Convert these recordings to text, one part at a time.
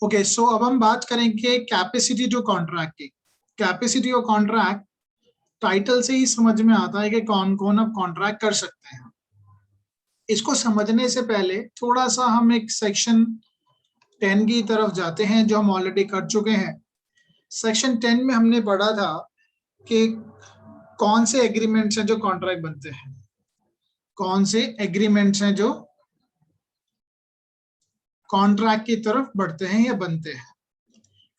Okay, सो अब हम बात करेंगे कैपेसिटी टू कॉन्ट्रैक्ट की। कैपेसिटी ऑफ कॉन्ट्रैक्ट टाइटल से ही समझ में आता है कि कौन कौन अब कॉन्ट्रैक्ट कर सकते हैं। इसको समझने से पहले थोड़ा सा हम एक सेक्शन 10 की तरफ जाते हैं जो हम ऑलरेडी कर चुके हैं। सेक्शन 10 में हमने पढ़ा था कि कौन से एग्रीमेंट्स हैं जो कॉन्ट्रैक्ट बनते हैं, कौन से एग्रीमेंट्स हैं जो कॉन्ट्रैक्ट की तरफ बढ़ते हैं या बनते हैं।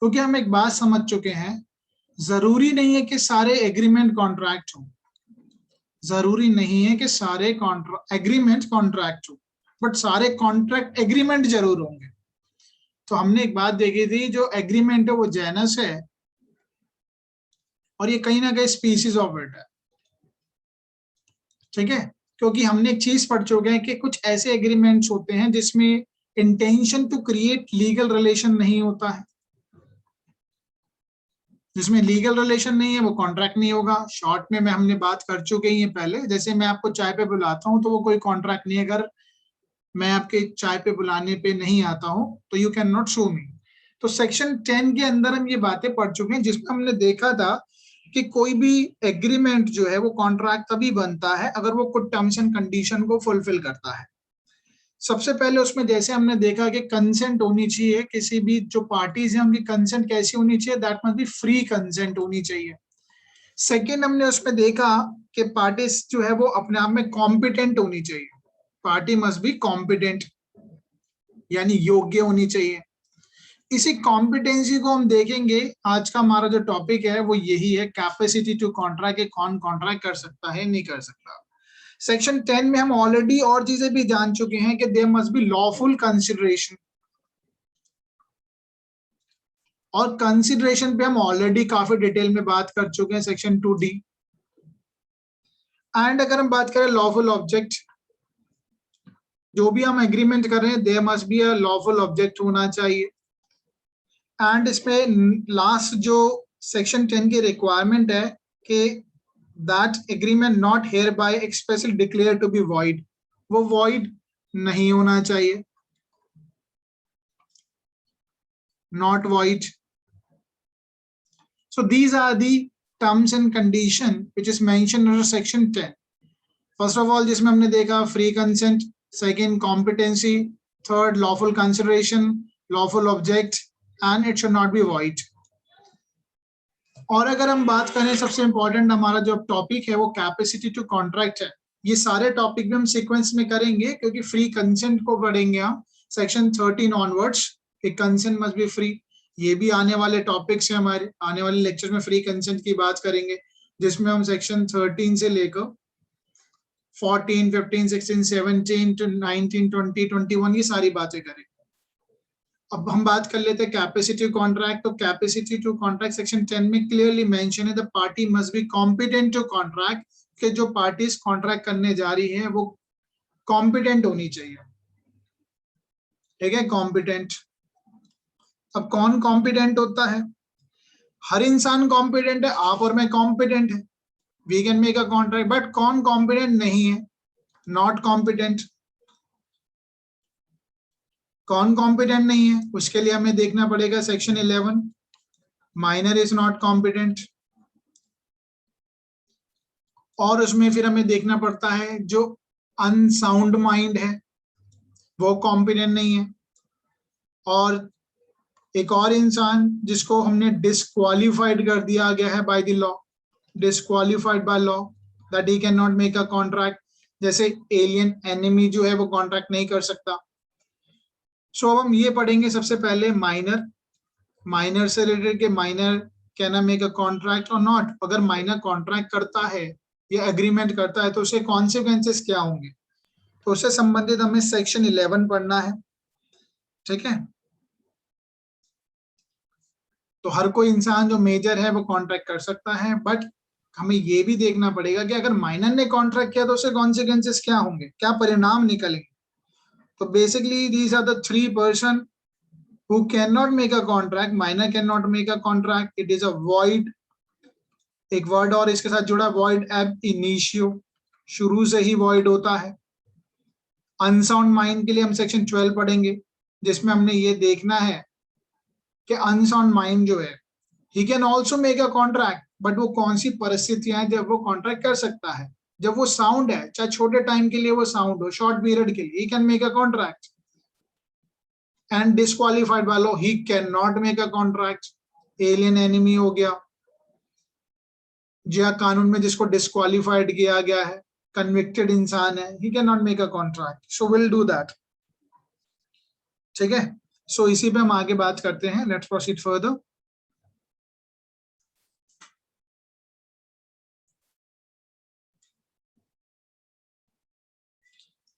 क्योंकि हम एक बात समझ चुके हैं, जरूरी नहीं है कि सारे एग्रीमेंट कॉन्ट्रैक्ट हो, जरूरी नहीं है कि सारे एग्रीमेंट कॉन्ट्रैक्ट हो, बट सारे कॉन्ट्रैक्ट एग्रीमेंट जरूर होंगे। तो हमने एक बात देखी थी, जो एग्रीमेंट है वो जेनस है और ये कहीं ना कहीं स्पीसीज ऑफ इट है। ठीक है, क्योंकि हमने एक चीज पढ़ चुके हैं कि कुछ ऐसे एग्रीमेंट्स होते हैं जिसमें intention to create legal relation नहीं होता है। जिसमें लीगल रिलेशन नहीं है वो कॉन्ट्रैक्ट नहीं होगा। शॉर्ट में हमने बात कर चुके हैं पहले, जैसे मैं आपको चाय पे बुलाता हूं तो वो कोई कॉन्ट्रैक्ट नहीं है। अगर मैं आपके चाय पे बुलाने पे नहीं आता हूं तो यू कैन नॉट शो मी। तो सेक्शन 10 के अंदर हम ये बातें पढ़ चुके हैं जिसमें हमने देखा था कि कोई भी एग्रीमेंट जो है वो कॉन्ट्रैक्ट तभी बनता है अगर वो कुछ टर्म्स एंड कंडीशन को फुलफिल करता है। सबसे पहले उसमें जैसे हमने देखा कि कंसेंट होनी चाहिए, किसी भी जो पार्टीज हैं उनकी कंसेंट कैसी होनी चाहिए, that must be free consent होनी चाहिए। सेकेंड हमने उसमें देखा कि पार्टीज जो है वो अपने आप में कॉम्पिटेंट होनी चाहिए। पार्टी मस्ट बी कॉम्पिटेंट, यानी योग्य होनी चाहिए। इसी कॉम्पिटेंसी को हम देखेंगे। आज का हमारा जो टॉपिक है वो यही है, कैपेसिटी टू कॉन्ट्रैक्ट, के कौन कॉन्ट्रैक्ट कर सकता है नहीं कर सकता। सेक्शन 10 में हम ऑलरेडी और चीजें भी जान चुके हैं कि there must be lawful consideration, और कंसिडरेशन पे हम ऑलरेडी काफी डिटेल में बात कर चुके हैं सेक्शन 2D। एंड अगर हम बात करें लॉफुल ऑब्जेक्ट, जो भी हम एग्रीमेंट कर रहे हैं there must be a lawful object होना चाहिए। एंड इसमें लास्ट जो सेक्शन 10 की रिक्वायरमेंट है कि that agreement not hereby expressly declare to be void, वो वॉइड नहीं होना चाहिए, not void. So these are the terms and condition which is mentioned under section 10. First of all, जिसमें हमने देखा free consent, second competency, third lawful consideration, lawful object, and it should not be void. और अगर हम बात करें सबसे important हमारा जो टॉपिक है वो कैपेसिटी टू कॉन्ट्रैक्ट है। ये सारे टॉपिक भी हम सीक्वेंस में करेंगे क्योंकि फ्री कंसेंट को पढ़ेंगे हम section 13 onwards. Consent must be free, ये भी आने वाले टॉपिक्स हैं हमारे। आने वाले लेक्चर में फ्री कंसेंट की बात करेंगे जिसमें हम सेक्शन 13 से लेकर 14, 15, 16, 17 to 19, 20, 21 ये सारी बातें करेंगे। अब हम बात कर लेते हैं कैपेसिटी कॉन्ट्रैक्ट। तो कैपेसिटी टू कॉन्ट्रैक्ट सेक्शन 10 में क्लियरली मेंशन है the party must be competent to contract, के जो पार्टीज कॉन्ट्रैक्ट करने जा रही है वो कॉम्पिटेंट होनी चाहिए। ठीक है, कॉम्पिटेंट। अब कौन कॉम्पिटेंट होता है? हर इंसान कॉम्पिटेंट है, आप और मैं कॉम्पिटेंट है, we can make a contract. But कौन कॉम्पिटेंट नहीं है? Not competent. कौन कॉम्पिटेंट नहीं है उसके लिए हमें देखना पड़ेगा section 11, minor is not competent. और उसमें फिर हमें देखना पड़ता है जो अनसाउंड माइंड है वो कॉम्पिटेंट नहीं है। और एक और इंसान जिसको हमने डिस्क्वालिफाइड कर दिया गया है by the law, disqualified by law, that he can not make a contract. जैसे एलियन एनिमी जो है वो कॉन्ट्रैक्ट नहीं कर सकता। सो अब हम ये पढ़ेंगे सबसे पहले माइनर, माइनर से रिलेटेड के minor can I make a contract और नॉट। अगर माइनर कॉन्ट्रैक्ट करता है या एग्रीमेंट करता है तो उसके कॉन्सिक्वेंसेस क्या होंगे, तो उससे संबंधित हमें सेक्शन 11 पढ़ना है। ठीक है, तो हर कोई इंसान जो मेजर है वो कॉन्ट्रैक्ट कर सकता है, बट हमें ये भी देखना पड़ेगा कि अगर माइनर ने कॉन्ट्रैक्ट किया तो उसके कॉन्सिक्वेंसेस क्या होंगे, क्या परिणाम निकलेंगे। तो basically these are the 3 person who cannot make a contract. Minor cannot make a contract. It is a void. एक वर्ड और इसके साथ जुड़ा, void ab initio, शुरू से ही void होता है। अनसाउंड माइंड के लिए हम सेक्शन 12 पढ़ेंगे जिसमें हमने ये देखना है कि अनसाउंड माइंड जो है, he can also make a contract, but वो कौन सी परिस्थितियां हैं जब वो कॉन्ट्रैक्ट कर सकता है? जब वो साउंड है, चाहे छोटे टाइम के लिए वो साउंड हो, शॉर्ट पीरियड के लिए, he can make a contract. And disqualified by law, he can not make a contract. Alien enemy हो गया, जो कानून में जिसको डिस्क्वालिफाइड किया गया है, कन्विक्टेड इंसान है, he can not make a contract. So will do that. ठीक है, सो इसी पे हम आगे बात करते हैं. Let's proceed further.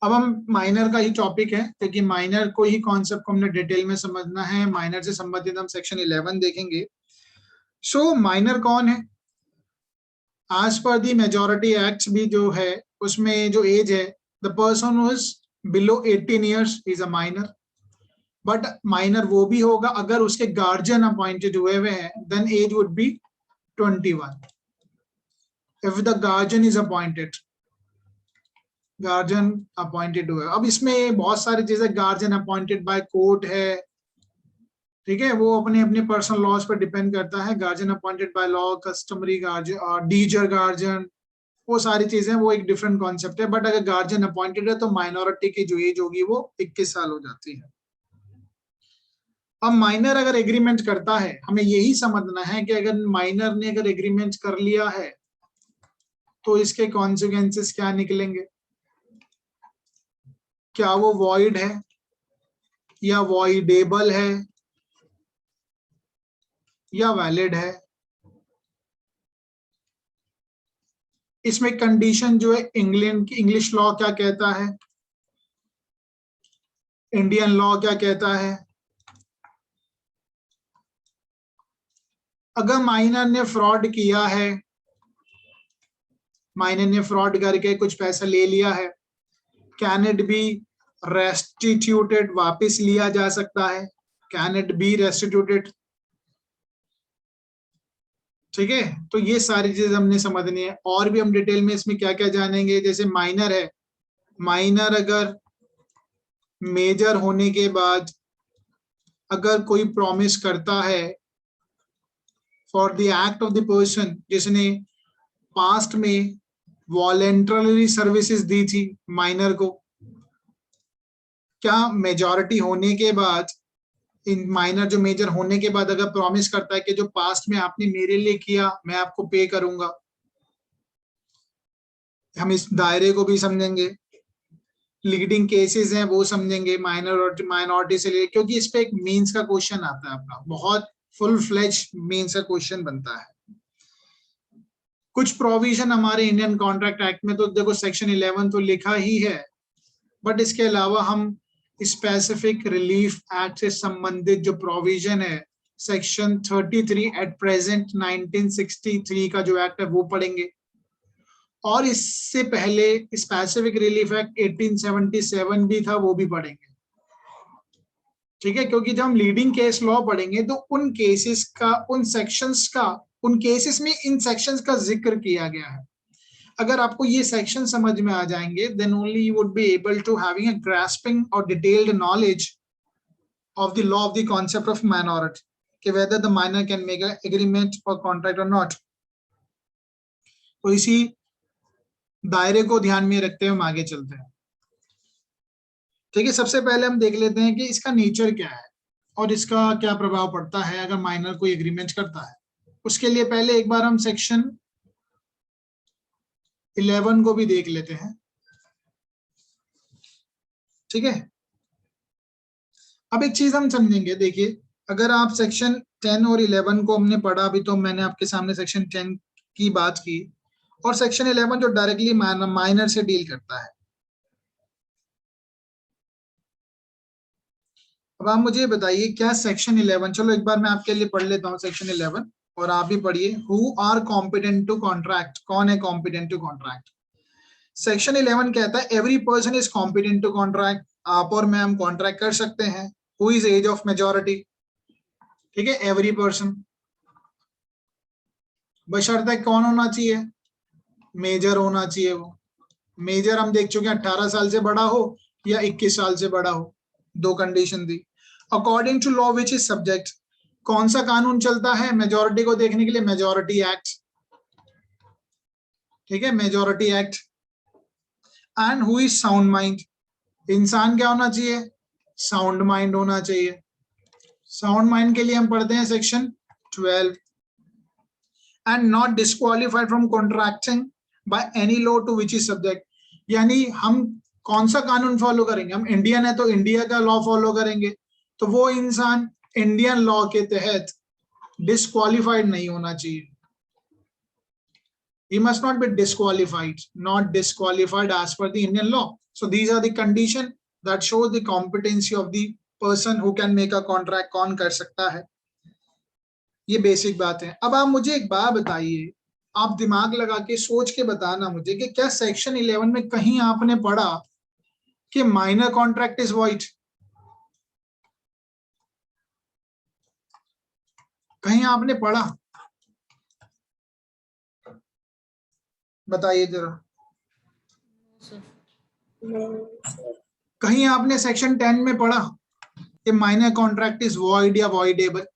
अब हम माइनर का ही टॉपिक है, क्योंकि माइनर को ही कॉन्सेप्ट को हमने डिटेल में समझना है. माइनर से संबंधित हम सेक्शन 11 देखेंगे. सो माइनर कौन है? आज पर दी मेजोरिटी एक्ट भी जो है, उसमें जो एज है, the person who is below 18 years is a minor. But minor वो भी होगा अगर उसके गार्जियन अपॉइंटेड हुए हुए हैं, then age would be 21. If the guardian is appointed, guardian appointed हुए. अब इसमें बहुत सारी चीजें, गार्जियन अपॉइंटेड बाय कोर्ट है, ठीक है, वो अपने अपने पर्सनल लॉज पर डिपेंड करता है. Guardian appointed by law, customary guardian, डीजर guardian, वो सारी चीजें, वो एक डिफरेंट कॉन्सेप्ट है. बट अगर गार्जियन अपॉइंटेड है तो माइनॉरिटी की जो एज होगी वो 21 साल हो जाती है. अब माइनर अगर एग्रीमेंट करता है, हमें यही समझना है कि अगर माइनर ने अगर एग्रीमेंट कर लिया है तो इसके कॉन्सिक्वेंसेस क्या निकलेंगे. क्या वो वॉइड है या वॉइडेबल है या वैलिड है. इसमें कंडीशन जो है, इंग्लैंड की इंग्लिश लॉ क्या कहता है, इंडियन लॉ क्या कहता है. अगर माइनर ने फ्रॉड किया है, माइनर ने फ्रॉड करके कुछ पैसा ले लिया है, कैन इट बी रेस्टिट्यूटेड, वापस लिया जा सकता है. Can it be restituted. ठीक है, तो ये सारी चीजें हमने समझनी है. और भी हम डिटेल में इसमें क्या क्या जानेंगे. जैसे माइनर है, माइनर अगर मेजर होने के बाद अगर कोई प्रॉमिस करता है for the act of the person जिसने पास्ट में वॉलेंटरी सर्विसेज दी थी माइनर को, क्या मेजॉरिटी होने के बाद, इन माइनर जो मेजर होने के बाद अगर प्रॉमिस करता है कि जो पास्ट में आपने मेरे लिए किया मैं आपको पे करूंगा. हम इस दायरे को भी समझेंगे. लीडिंग केसेस हैं वो समझेंगे माइनॉरिटी से लिए, क्योंकि इस पे एक मीन्स का क्वेश्चन आता है आपका, बहुत फुल फ्लेज मीन्स का क्वेश्चन बनता है. कुछ प्रोविजन हमारे इंडियन कॉन्ट्रैक्ट एक्ट में तो देखो सेक्शन 11 तो लिखा ही है, बट इसके अलावा हम स्पेसिफिक रिलीफ एक्ट से संबंधित जो प्रोविजन है, सेक्शन 33 एट प्रेजेंट 1963 का जो एक्ट है वो पढ़ेंगे. और इससे पहले स्पेसिफिक रिलीफ एक्ट 1877 भी था, वो भी पढ़ेंगे. ठीक है, क्योंकि जब हम लीडिंग केस लॉ पढ़ेंगे तो उन केसेस का, उन सेक्शंस का, उन केसेस में इन सेक्शंस का जिक्र किया गया है. अगर आपको ये सेक्शन समझ में आ जाएंगे, then only you would be able to having a grasping और detailed knowledge of the law of the concept of minority, कि whether the minor can make a agreement और कॉन्ट्रैक्ट और नॉट. तो इसी दायरे को ध्यान में रखते हुए हम आगे चलते हैं. ठीक है, सबसे पहले हम देख लेते हैं कि इसका नेचर क्या है और इसका क्या प्रभाव पड़ता है अगर माइनर कोई एग्रीमेंट करता है. उसके लिए पहले एक बार हम सेक्शन 11 को भी देख लेते हैं. ठीक है, अब एक चीज हम समझेंगे. देखिए, अगर आप सेक्शन 10 और 11 को हमने पढ़ा, अभी तो मैंने आपके सामने सेक्शन 10 की बात की, और सेक्शन 11 जो डायरेक्टली माइनर से डील करता है. अब आप मुझे बताइए क्या सेक्शन 11, चलो एक बार मैं आपके लिए पढ़ लेता हूँ सेक्शन 11 और आप भी पढ़िए. Who are competent to contract, कौन है कॉम्पिटेंट टू कॉन्ट्रैक्ट. सेक्शन 11 कहता है every person is competent to contract. आप और मैं, हम कॉन्ट्रैक्ट कर सकते हैं. Who is age of majority. ठीक है, एवरी पर्सन, बशर्ते कौन होना चाहिए, मेजर होना चाहिए. वो मेजर हम देख चुके हैं, 18 साल से बड़ा हो या 21 साल से बड़ा हो, दो कंडीशन दी. According to law which is subject, कौन सा कानून चलता है मेजोरिटी को देखने के लिए? मेजोरिटी एक्ट, ठीक है, majority act. And who is sound mind? इंसान क्या होना चाहिए? साउंड माइंड होना चाहिए। साउंड माइंड के लिए हम पढ़ते हैं section 12। And not disqualified from contracting by any law to which is subject. यानी हम कौन सा कानून फॉलो करेंगे? हम इंडियन है तो इंडिया का लॉ फॉलो करेंगे, तो वो इंसान इंडियन लॉ के तहत डिस्क्वालिफाइड नहीं होना चाहिए। He must not be disqualified, not disqualified as per the Indian law. So these are the condition that show the competency of the person who can make a contract. कौन कर सकता है, ये बेसिक बात है। अब आप मुझे एक बात बताइए, आप दिमाग लगा के सोच के बताना मुझे कि क्या सेक्शन 11 में कहीं आपने पढ़ा कि माइनर कॉन्ट्रैक्ट इज वॉइड? कहीं आपने पढ़ा? बताइए जरा। कहीं आपने सेक्शन 10 में पढ़ा कि माइनर कॉन्ट्रैक्ट इज वॉइड या वॉइडेबल?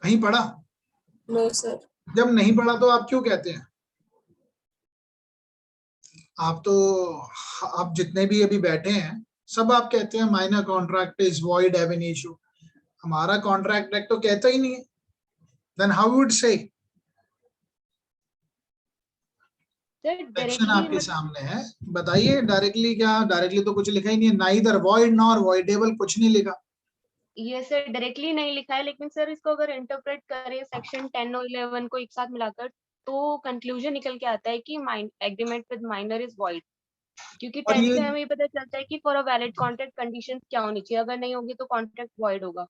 कहीं पढ़ा? No sir. जब नहीं पढ़ा तो आप क्यों कहते हैं? आप जितने भी अभी बैठे हैं सब आप कहते हैं minor contract is void ab initio. हमारा कॉन्ट्रैक्ट एक्ट तो कहता ही नहीं है। Then how would say? Section आपके सामने है, बताइए डायरेक्टली। क्या डायरेक्टली तो कुछ लिखा ही नहीं है, नाइदर वॉइड नॉर वॉइडेबल, कुछ नहीं लिखा। ये सर डायरेक्टली नहीं लिखा है, लेकिन सर इसको अगर इंटरप्रेट करें सेक्शन 10 और 11 को एक साथ मिलाकर, तो कंक्लूजन निकल के आता है कि agreement with minor is void. क्योंकि 10 से हमें पता चलता है कि for a valid contract condition क्या होनी चाहिए, अगर नहीं होगी तो कॉन्ट्रैक्ट वॉइड होगा।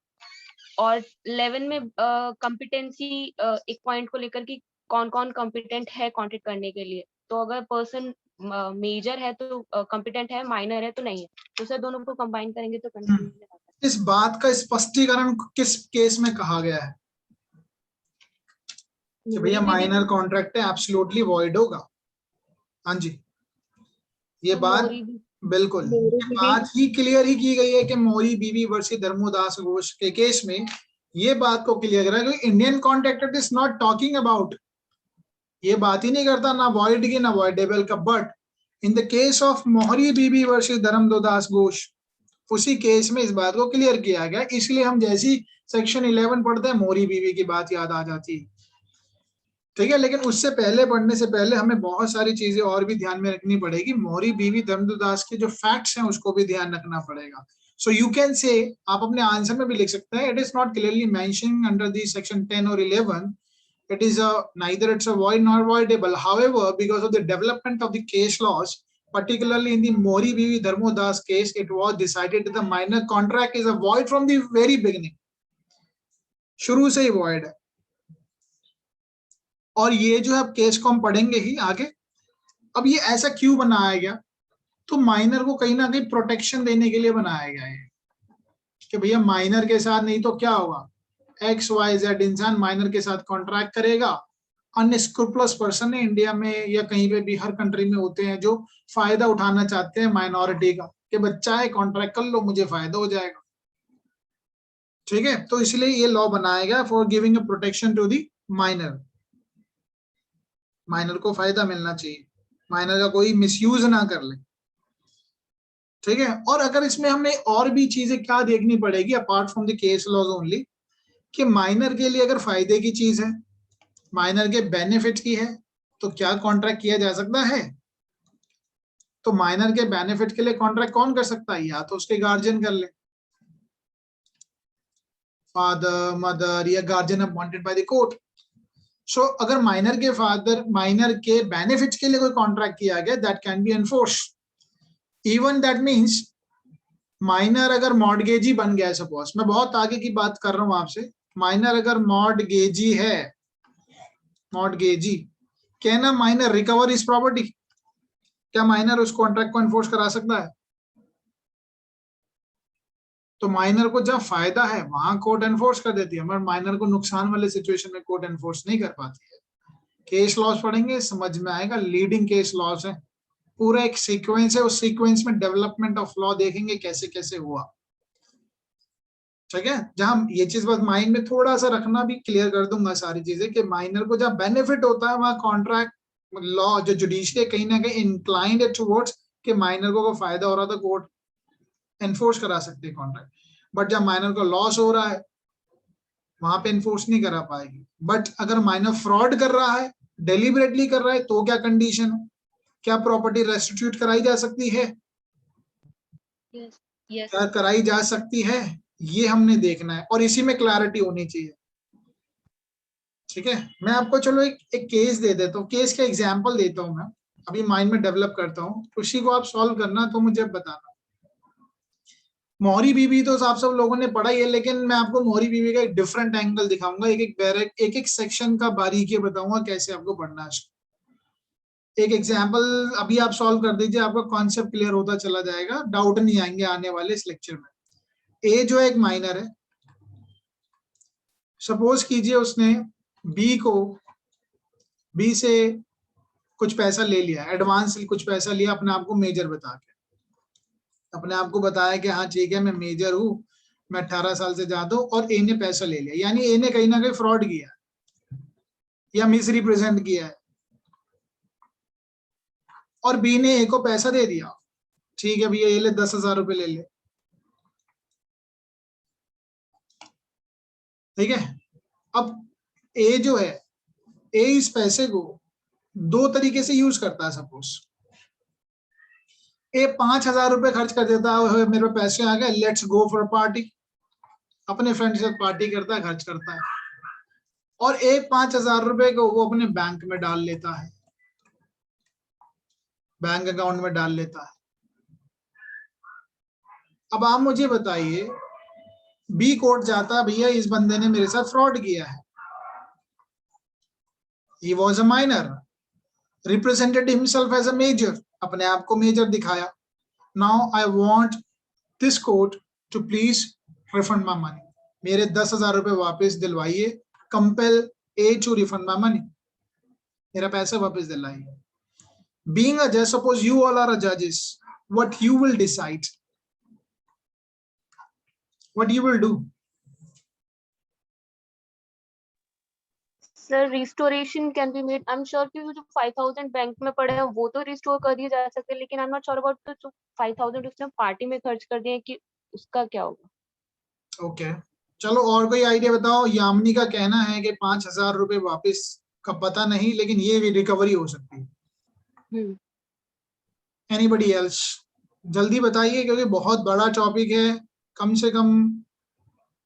और 11 में कॉम्पिटेंसी एक पॉइंट को लेकर कि कौन कौन कॉम्पिटेंट है कॉन्ट्रैक्ट करने के लिए। तो अगर पर्सन मेजर है तो कॉम्पिटेंट है, माइनर है तो नहीं है, तो सर दोनों को कंबाइन करेंगे तो कंक्लूजन आता है। इस बात का स्पष्टीकरण किस केस में कहा गया है कि भैया माइनर कॉन्ट्रैक्ट है एब्सोल्युटली वॉइड होगा? हाँ जी, ये बात बिल्कुल, ये बात ही क्लियर ही की गई है कि मोरी बीवी वर्सी धर्मोदास घोष के केस में ये बात को क्लियर करा कि Indian contract is not talking about, ये बात ही नहीं करता ना वॉइड की ना वॉइडेबल का। But in the case of मोहरी बीबी वर्सेस धर्मदास घोष, उसी केस में इस बात को क्लियर किया गया। इसलिए हम जैसी सेक्शन 11 पढ़ते हैं मोहरी बीबी की बात याद आ जाती है, ठीक है। लेकिन उससे पहले पढ़ने से पहले हमें बहुत सारी चीजें और भी ध्यान में रखनी पड़ेगी। मोहरी बीवी धर्मदास के जो फैक्ट्स हैं उसको भी ध्यान रखना पड़ेगा। सो यू कैन से, आप अपने आंसर में भी लिख सकते हैं, it is not clearly mentioned under the section 10 और 11. It is neither it's a void nor voidable. However, because of the development of the case laws, particularly in the Mori Bibi Dharmodas case, it was decided that the minor contract is a void from the very beginning. शुरू से ही void है। और ये जो है case को हम पढ़ेंगे ही आगे। अब ये ऐसा क्यों बनाया गया? तो माइनर को कहीं ना कहीं प्रोटेक्शन देने के लिए बनाया गया है कि भैया माइनर के साथ नहीं तो क्या होगा, XYZ इंसान माइनर के साथ कॉन्ट्रैक्ट करेगा। अनस्क्रूपलस पर्सन है इंडिया में या कहीं पे भी, हर कंट्री में होते हैं जो फायदा उठाना चाहते हैं माइनॉरिटी का, कि बच्चा है कॉन्ट्रैक्ट कर लो मुझे फायदा हो जाएगा, ठीक है। तो इसलिए ये लॉ बनाया गया for giving a protection to the minor. Minor को फायदा मिलना चाहिए, माइनर का कोई मिसयूज ना कर ले, ठीक है। और अगर इसमें हमें और भी चीजें क्या देखनी पड़ेगी apart from the case laws only, कि माइनर के लिए अगर फायदे की चीज है, माइनर के बेनिफिट की है, तो क्या कॉन्ट्रैक्ट किया जा सकता है? तो माइनर के बेनिफिट के लिए कॉन्ट्रैक्ट कौन कर सकता है? या तो उसके गार्जियन कर ले, फादर मदर या guardian appointed by the court. So अगर माइनर के फादर, माइनर के बेनिफिट के लिए कोई कॉन्ट्रैक्ट किया गया, that can B enforce. Even that means minor अगर मॉर्टगेजी बन गया है, सपोज मैं बहुत आगे की बात कर रहा हूं आपसे, माइनर अगर मॉर्टगेजी है, मॉर्टगेजी, कहना माइनर रिकवर इस प्रॉपर्टी, क्या माइनर उस कॉन्ट्रैक्ट को एनफोर्स करा सकता है? तो माइनर को जब फायदा है वहां कोर्ट एनफोर्स कर देती है, मगर माइनर को नुकसान वाले सिचुएशन में कोर्ट एनफोर्स नहीं कर पाती है। केस लॉस पढ़ेंगे समझ में आएगा, लीडिंग केस लॉस है। पूरा एक सीक्वेंस है, उस सीक्वेंस में डेवलपमेंट ऑफ लॉ देखेंगे कैसे कैसे हुआ, ठीक है। जहां ये चीज बस माइंड में थोड़ा सा रखना, भी क्लियर कर दूंगा सारी चीजें कि माइनर को जहां बेनिफिट होता है वहां कॉन्ट्रैक्ट लॉ जो जुडिशरी कहीं ना कहीं इंक्लाइंड है टुवर्ड्स कि माइनर को फायदा हो रहा था, कोर्ट एनफोर्स करा सकते हैं कॉन्ट्रैक्ट। बट जब माइनर को लॉस हो रहा है वहां पे एनफोर्स नहीं करा पाएगी। बट अगर माइनर फ्रॉड कर रहा है, डेलिबरेटली कर रहा है, तो क्या कंडीशन है, क्या प्रॉपर्टी रेस्टिट्यूट कराई जा सकती है, Yes. Yes. क्या कराई जा सकती है, ये हमने देखना है और इसी में क्लैरिटी होनी चाहिए, ठीक है। मैं आपको चलो एक केस दे देता हूँ, केस का एग्जांपल देता हूँ, मैं अभी माइंड में डेवलप करता हूँ, उसी को आप सॉल्व करना तो मुझे बताना। मोहरी बीबी तो आप सब लोगों ने पढ़ा ही है, लेकिन मैं आपको मोहरी बीबी का एक डिफरेंट एंगल दिखाऊंगा, एक एक सेक्शन का बारीकी बताऊंगा कैसे आपको पढ़ना है। एक एग्जांपल अभी आप सॉल्व कर दीजिए, आपका कॉन्सेप्ट क्लियर होता चला जाएगा, डाउट नहीं आएंगे आने वाले इस लेक्चर में। ए जो एक माइनर है, सपोज कीजिए उसने बी से कुछ पैसा ले लिया, एडवांस कुछ पैसा लिया, अपने आप को मेजर बता के, अपने आप को बताया कि हाँ ठीक है मैं मेजर हूं, मैं 18 साल से ज्यादा हूं, और ए ने पैसा ले लिया, यानी ए ने कहीं ना कहीं फ्रॉड किया या मिस रिप्रेजेंट किया है, और बी ने ए को पैसा दे दिया, ठीक है भैया ये ले 10,000 रुपए ले ले, ठीक है। अब ए जो है, ए इस पैसे को दो तरीके से यूज करता है। सपोज ए 5,000 रुपए खर्च कर देता है, मेरे पास पैसे आ गए, लेट्स गो फॉर पार्टी, अपने फ्रेंड के साथ पार्टी करता है, खर्च करता है, और एक 5,000 रुपए को वो अपने बैंक में डाल लेता है, बैंक अकाउंट में डाल लेता है। अब आप मुझे बताइए, बी कोर्ट जाता है, भैया इस बंदे ने मेरे साथ फ्रॉड किया है, he was a minor, represented himself as a major, अपने आप को मेजर दिखाया, now I want this court to please refund my money, मेरे 10,000 रुपए वापस दिलवाइए, compel A to refund my money, मेरा पैसा वापस दिलाइए। Being a judge, suppose you all are a judges, what you will decide, what you will do? Sir restoration can be made, I am sure कि जो 5,000 bank में पड़े हैं वो तो रिस्टोर कर दिए जा सकते हैं, लेकिन I am not sure about जो 5,000 उसने पार्टी में खर्च कर दिए कि उसका क्या होगा। ओके चलो और कोई आइडिया बताओ। यामिनी का कहना है कि 5,000 रुपए वापस का पता नहीं, लेकिन ये भी रिकवरी हो सकती है। Anybody else? जल्दी बताइए क्योंकि बहुत बड़ा टॉपिक है, कम से कम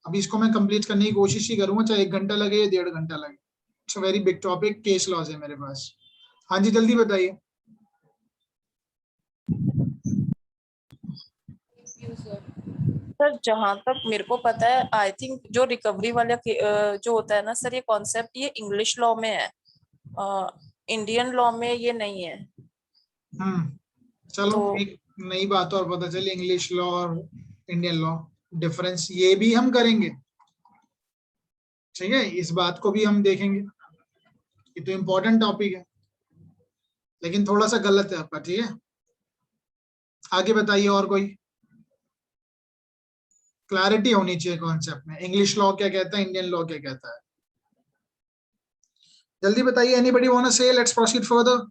अभी इसको मैं कंप्लीट करने की कोशिश ही करूंगा, चाहे 1 घंटा लगे या 1.5 घंटा लगे। It's a very big topic, case laws है मेरे पास। हाँ जी जल्दी बताइए। सर जहाँ तक मेरे को पता है, आई थिंक जो रिकवरी वाला जो होता है ना सर, ये कॉन्सेप्ट ये इंग्लिश लॉ में है, इंडियन लॉ में ये नहीं है। चलो तो एक नई बात और पता चली, इंग्लिश लॉ और इंडियन लॉ डिफरेंस, ये भी हम करेंगे, ठीक है, इस बात को भी हम देखेंगे, ये तो इम्पोर्टेंट टॉपिक है, लेकिन थोड़ा सा गलत है आपका, ठीक है। आगे बताइए और कोई क्लैरिटी होनी चाहिए कॉन्सेप्ट में, इंग्लिश लॉ क्या कहता है, इंडियन लॉ क्या कहता है, जल्दी बताइए। Anybody want to say? Let's proceed further.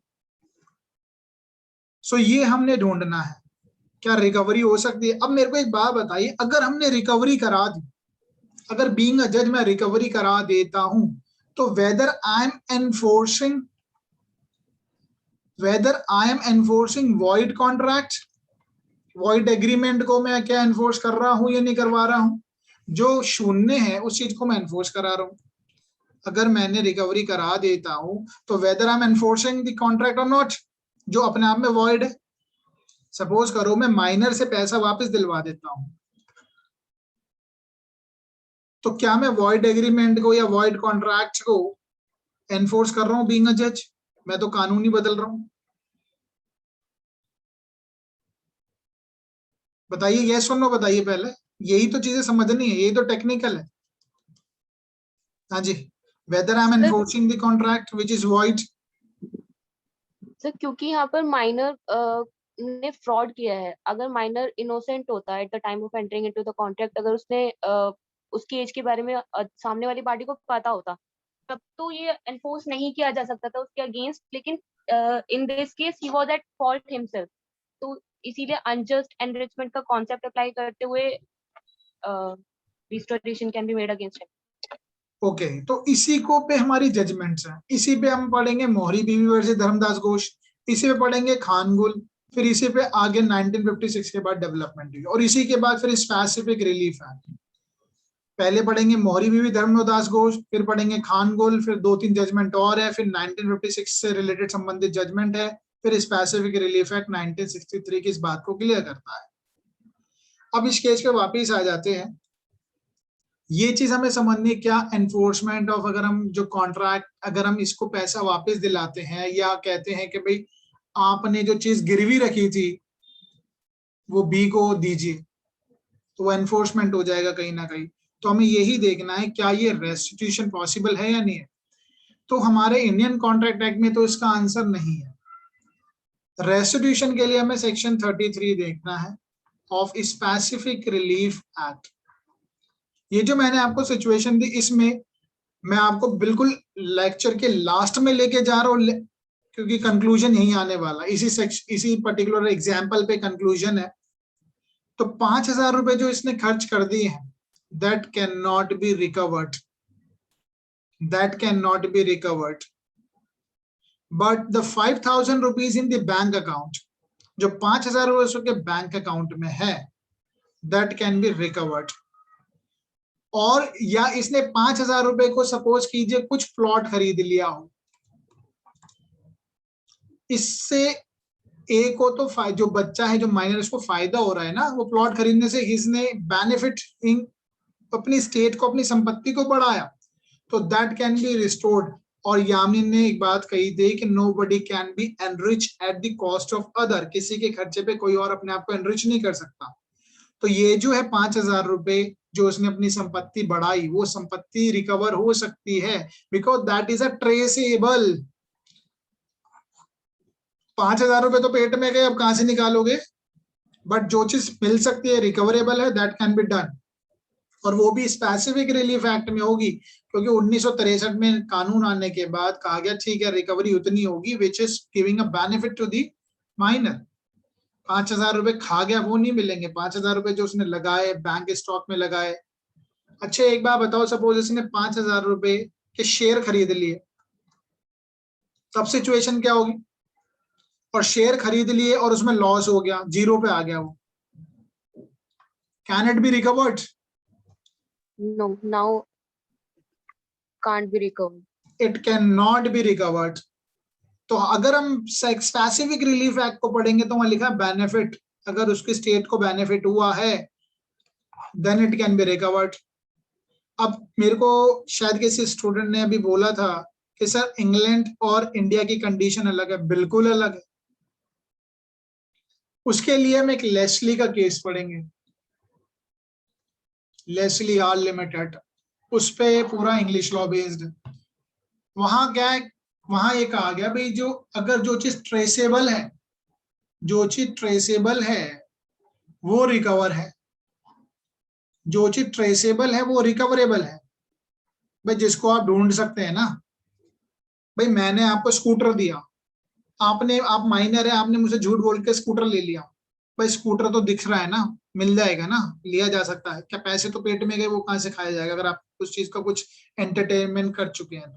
So ये हमने ढूंढना है, क्या रिकवरी हो सकती है। अब मेरे को एक बात बताइए, अगर हमने रिकवरी करा दी, अगर बीइंग अ जज मैं रिकवरी करा देता हूं, तो weather I am enforcing void contract, void agreement को मैं क्या एनफोर्स कर रहा हूं या नहीं करवा रहा हूं, जो शून्य है उस चीज को मैं एनफोर्स करा रहा हूं। अगर मैंने रिकवरी करा देता हूं तो weather I am enforcing the contract और नॉट, जो अपने आप में वॉइड है। सपोज करो मैं माइनर से पैसा वापस दिलवा देता हूं, तो क्या मैं वॉइड एग्रीमेंट को या वॉइड कॉन्ट्रैक्ट को एनफोर्स कर रहा हूं बीइंग अ जज? मैं तो कानून ही बदल रहा हूं। बताइए यस और नो, बताइए पहले, यही तो चीजें समझनी है, यही तो टेक्निकल है। हाँ जी, whether I am enforcing the contract which is void. Sir क्योंकि यहाँ पर माइनर ने फ्रॉड किया है। अगर माइनर इनोसेंट होता है at the time of entering into the contract, अगर उसने उसकी एज के बारे में सामने वाली पार्टी को पता होता, तब तो ये एनफोर्स नहीं किया जा सकता था उसके अगेंस्ट। लेकिन in this case he was at fault himself, तो इसीलिए अनजस्ट एनरिचमेंट का कॉन्सेप्ट अप्लाई करते हुए restoration can be made against him. Okay, तो इसी को पे हमारी जजमेंट्स हैं। इसी पे हम पढ़ेंगे मोहरी बीवी वर्सेस धर्मदास घोष, इसी पे पढ़ेंगे खानगुल, फिर इसी पे आगे 1956 के बाद डेवलपमेंट हुई, और इसी के बाद फिर स्पेसिफिक रिलीफ एक्ट। पहले पढ़ेंगे मोहरी बीवी धर्मदास घोष, फिर पढ़ेंगे खानगुल, फिर 2-3 जजमेंट और है, फिर 1956 से रिलेटेड संबंधित जजमेंट है, फिर स्पेसिफिक रिलीफ एक्ट 1963 की इस बात को क्लियर करता है। अब इस केस पे वापिस आ जाते हैं। ये चीज हमें समझनी, क्या एनफोर्समेंट ऑफ, अगर हम जो कॉन्ट्रैक्ट, अगर हम इसको पैसा वापस दिलाते हैं या कहते हैं कि भाई आपने जो चीज गिरवी रखी थी वो बी को दीजिए, तो वो एनफोर्समेंट हो जाएगा कहीं ना कहीं। तो हमें यही देखना है क्या ये रेस्टिट्यूशन पॉसिबल है या नहीं है। तो हमारे इंडियन कॉन्ट्रैक्ट एक्ट में तो इसका आंसर नहीं है। रेस्टिट्यूशन के लिए हमें सेक्शन 33 देखना है ऑफ स्पेसिफिक रिलीफ एक्ट। ये जो मैंने आपको सिचुएशन दी, इसमें मैं आपको बिल्कुल लेक्चर के लास्ट में लेके जा रहा हूँ, क्योंकि कंक्लूजन यही आने वाला, इसी पर्टिकुलर एग्जाम्पल पे कंक्लूजन है। तो 5,000 रुपए जो इसने खर्च कर दिए हैं, that can not be recovered, that can not be recovered. But the 5,000 rupees in the bank account, जो 5,000 रुपए उसके बैंक अकाउंट में है, दैट कैन बी रिकवर्ड। और या इसने 5,000 रुपए को सपोज कीजिए कुछ प्लॉट खरीद लिया हो, इससे ए को तो जो बच्चा है, जो माइनर, उसको फायदा हो रहा है ना, वो प्लॉट खरीदने से इसने बेनिफिट इन अपनी स्टेट को, अपनी संपत्ति को बढ़ाया, तो दैट कैन बी रिस्टोर्ड। और यामिनी ने एक बात कही थी कि nobody can be enrich at the cost of other, किसी के खर्चे पे कोई और अपने आप को एनरिच नहीं कर सकता। तो ये जो है 5,000 रुपए जो उसने अपनी संपत्ति बढ़ाई, वो संपत्ति रिकवर हो सकती है, because that is a traceable. 5,000 रुपए तो पेट में गए, अब कहां से निकालोगे? बट जो चीज मिल सकती है, रिकवरेबल है, दैट कैन बी डन। और वो भी स्पेसिफिक रिलीफ एक्ट में होगी, क्योंकि 1963 में कानून आने के बाद कहा गया ठीक है रिकवरी उतनी होगी which is giving a benefit to the minor. 5,000 रुपए खा गया वो नहीं मिलेंगे, 5,000 रुपए जो उसने लगाए, बैंक स्टॉक में लगाए। अच्छा एक बात बताओ, सपोज इसने 5,000 रुपए के शेयर खरीद लिए, तब सिचुएशन क्या होगी? और शेयर खरीद लिए और उसमें लॉस हो गया, जीरो पे आ गया वो, can it be recovered? No, now can't be recovered. It can not be recovered. तो अगर हम स्पेसिफिक रिलीफ एक्ट को पढ़ेंगे तो वहां लिखा है बेनिफिट, अगर उसकी स्टेट को बेनिफिट हुआ है then it can be recovered. अब मेरे को शायद किसी स्टूडेंट ने अभी बोला था कि सर इंग्लैंड और इंडिया की कंडीशन अलग है, बिल्कुल अलग है। उसके लिए हम एक लेस्ली का केस पढ़ेंगे, लेस्ली आर लिमिटेड, उस पे पूरा इंग्लिश लॉ बेस्ड। वहां क्या है, वहां ये कहा गया भाई जो अगर जो चीज ट्रेसेबल है, जो चीज ट्रेसेबल है वो रिकवर है, जो चीज ट्रेसेबल है वो रिकवरेबल है। भाई जिसको आप ढूंढ सकते हैं ना, भाई मैंने आपको स्कूटर दिया, आप माइनर है, आपने मुझसे झूठ बोल के स्कूटर ले लिया, भाई स्कूटर तो दिख रहा है ना, मिल जाएगा ना, लिया जा सकता है। क्या पैसे तो पेट में गए, वो कहां से खाया जाएगा अगर आप उस चीज का कुछ एंटरटेनमेंट कर चुके हैं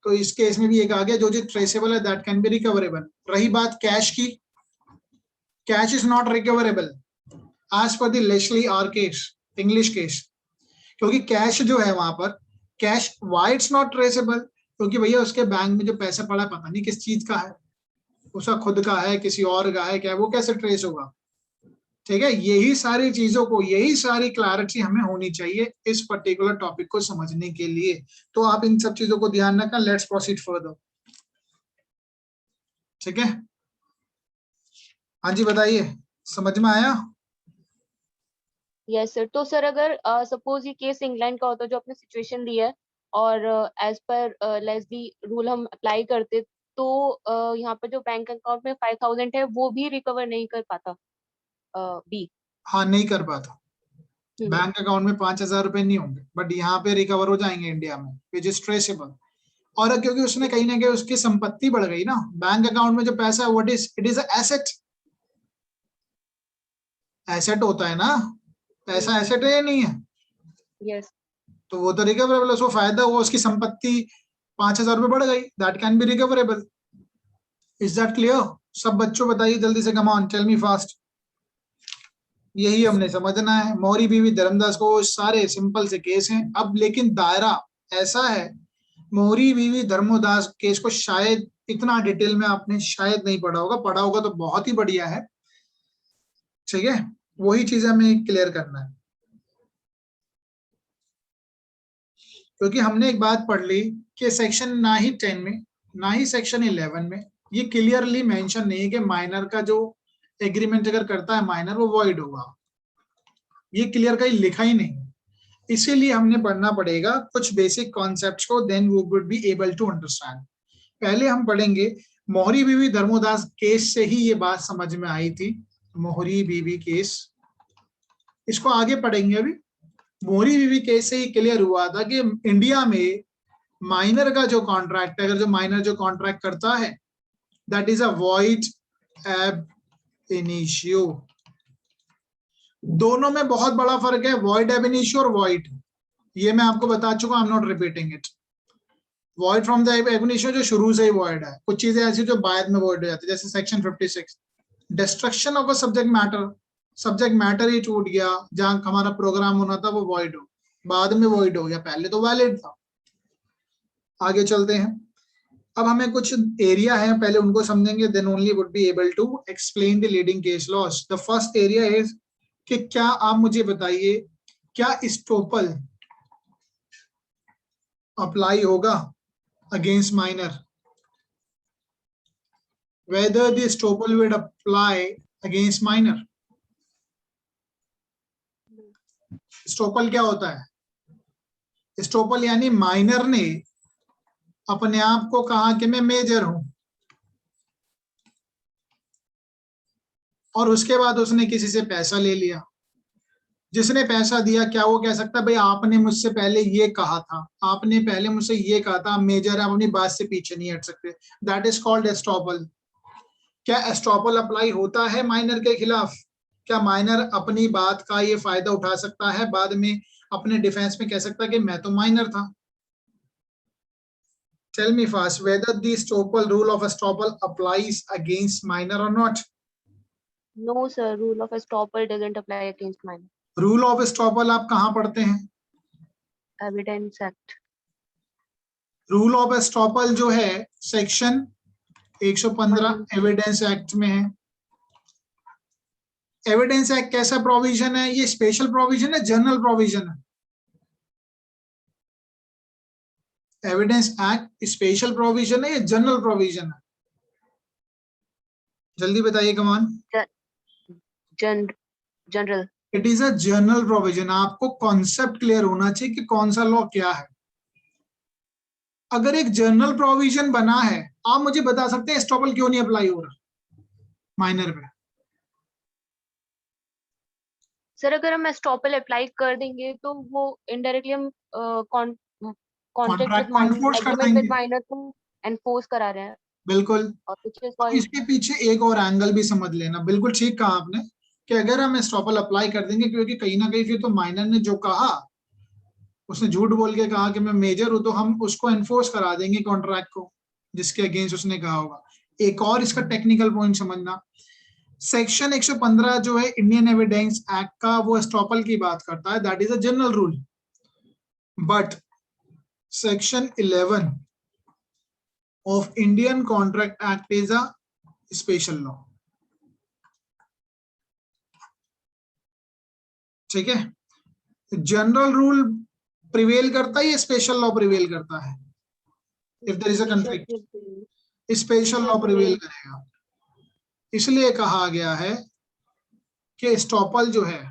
तो इस केस में भी एक आ गया, जो चीज ट्रेसेबल है दैट कैन बी रिकवरेबल। रही बात कैश की, cash is not recoverable as per the Leslie R case, English case, क्योंकि कैश जो है वहां पर, cash why it's not traceable, क्योंकि भैया उसके बैंक में जो पैसा पड़ा पता नहीं किस चीज का है, उसका खुद का है, किसी और का है, क्या वो कैसे ट्रेस होगा? ठीक है, यही सारी चीजों को, यही सारी क्लैरिटी हमें होनी चाहिए इस पर्टिकुलर टॉपिक को समझने के लिए। तो आप इन सब चीजों को ध्यान रखना। Let's proceed further. ठीक है, हाँ जी बताइए, समझ में आया? Yes sir. तो सर अगर सपोज ये केस इंग्लैंड का होता जो आपने सिचुएशन दी है, और एज पर लेस्ली रूल हम अप्लाई करते, तो यहाँ पर जो बैंक अकाउंट में 5,000 है वो भी रिकवर नहीं कर पाता बी। हाँ, नहीं कर पाता। बैंक अकाउंट में 5,000 रुपए नहीं होंगे, बट यहाँ पे रिकवर हो जाएंगे इंडिया में, विच इज ट्रेसेबल। और क्योंकि उसने कहीं ना कहीं उसकी संपत्ति बढ़ गई ना, बैंक अकाउंट में जो पैसा है what is it is asset. Asset होता है ना, पैसा एसेट है या नहीं है? यस। तो वो तो रिकवरेबल है, उसको फायदा हुआ, उसकी संपत्ति 5,000 रुपए बढ़ गई, that can be recoverable. Is that clear? सब बच्चों बताइए जल्दी से, come on tell me fast. यही हमने समझना है। मौरी बीवी धर्मदास को सारे सिंपल से केस हैं। अब लेकिन दायरा ऐसा है, मौरी बीवी धर्मदास केस को शायद इतना डिटेल में आपने शायद नहीं पढ़ा होगा, पढ़ा होगा तो बहुत ही बढ़िया है, ठीक है? वही चीज हमें क्लियर करना है, क्योंकि हमने एक बात पढ़ ली कि सेक्शन ना ही 10 में ना ही सेक्शन 11 में ये क्लियरली मेंशन नहीं है कि माइनर का जो एग्रीमेंट अगर करता है माइनर, वो वॉइड होगा। ये क्लियर कहीं लिखा ही नहीं। इसीलिए हमने पढ़ना पड़ेगा कुछ बेसिक कॉन्सेप्ट्स को, then we would be able to understand. पहले हम पढ़ेंगे मोहरी बीवी धर्मोदास केस से ही ये बात समझ में आई थी, मोहरी बीवी केस, इसको आगे पढ़ेंगे। अभी मोहरी बीवी केस से ही क्लियर हुआ था कि इंडिया में माइनर का जो कॉन्ट्रैक्ट, अगर जो माइनर जो कॉन्ट्रैक्ट करता है, दैट इज अ वॉइड एब इनिशियो। दोनों में बहुत बड़ा फर्क है, वॉइड एब इनिशियो और वॉइड। ये मैं आपको बता चुका, I am not repeating it. Void from the above initio जो शुरू से ही वॉइड है, कुछ चीजें ऐसी जो बाद में वॉइड हो जाती है, जैसे section 56 destruction of a subject matter ही टूट गया, जहां हमारा प्रोग्राम होना था वो वॉइड हो, बाद में वॉइड हो गया, पहले तो वैलिड था। आगे चलते हैं। अब हमें कुछ एरिया है, पहले उनको समझेंगे, then only would be able to explain the leading case laws. The first area is कि क्या आप मुझे बताइए, क्या एस्टॉपल अप्लाई होगा against minor? whether the estoppel would apply against minor. estoppel क्या होता है? estoppel यानी माइनर ने अपने आप को कहा कि मैं मेजर हूं, और उसके बाद उसने किसी से पैसा ले लिया। जिसने पैसा दिया, क्या वो कह सकता है भाई आपने मुझसे पहले ये कहा था, आपने पहले मुझसे ये कहा था, मेजर है, आप अपनी बात से पीछे नहीं हट सकते? That is called estoppel. क्या एस्टॉपल अप्लाई होता है माइनर के खिलाफ? क्या माइनर अपनी बात का ये फायदा उठा सकता है, बाद में अपने डिफेंस में कह सकता है कि मैं तो माइनर था? Tell me fast whether the estoppel rule of estoppel applies against minor और not? No sir, rule of estoppel doesn't apply against minor. Rule of estoppel आप कहाँ पढ़ते हैं? Evidence act. Rule of estoppel जो है section 115 evidence act में है। Evidence act कैसा प्रोविजन है? ये स्पेशल प्रोविजन है, जनरल प्रोविजन है? एविडेंस एक्ट स्पेशल प्रोविजन है या जनरल प्रोविजन है? जल्दी बताइए, come on. General. It is a general provision. आपको कॉन्सेप्ट क्लियर होना चाहिए कि कौन सा लॉ क्या है। अगर एक जनरल प्रोविजन बना है, आप मुझे बता सकते हैं एस्टॉपल क्यों नहीं अप्लाई हो रहा माइनर पे? सर अगर हम एस्टॉपल अप्लाई कर देंगे तो वो इनडायरेक्टली हम contract with minor, agreement with minor को एनफोर्स करा रहे हैं। बिल्कुल। और इसके पीछे एक और एंगल भी समझ लेना, बिल्कुल ठीक कहा आपने, कि अगर हम एस्टॉपल अप्लाई कर देंगे, क्योंकि कहीं ना कहीं फिर तो माइनर ने जो कहा, उसने झूठ बोल के कहा कि मैं मेजर हूं, तो हम उसको एनफोर्स करा देंगे कॉन्ट्रैक्ट को जिसके अगेंस्ट उसने कहा होगा। एक और इसका टेक्निकल पॉइंट समझना, सेक्शन 115 जो है इंडियन एविडेंस एक्ट का, वो एस्टॉपल की बात करता है, that is a general rule. But section 11 of Indian contract act is a special law. ठीक है? जनरल रूल प्रिवेल करता है या स्पेशल लॉ प्रिवेल करता है? If there is a conflict, special law prevail करेगा। इसलिए कहा गया है कि एस्टॉपल जो है,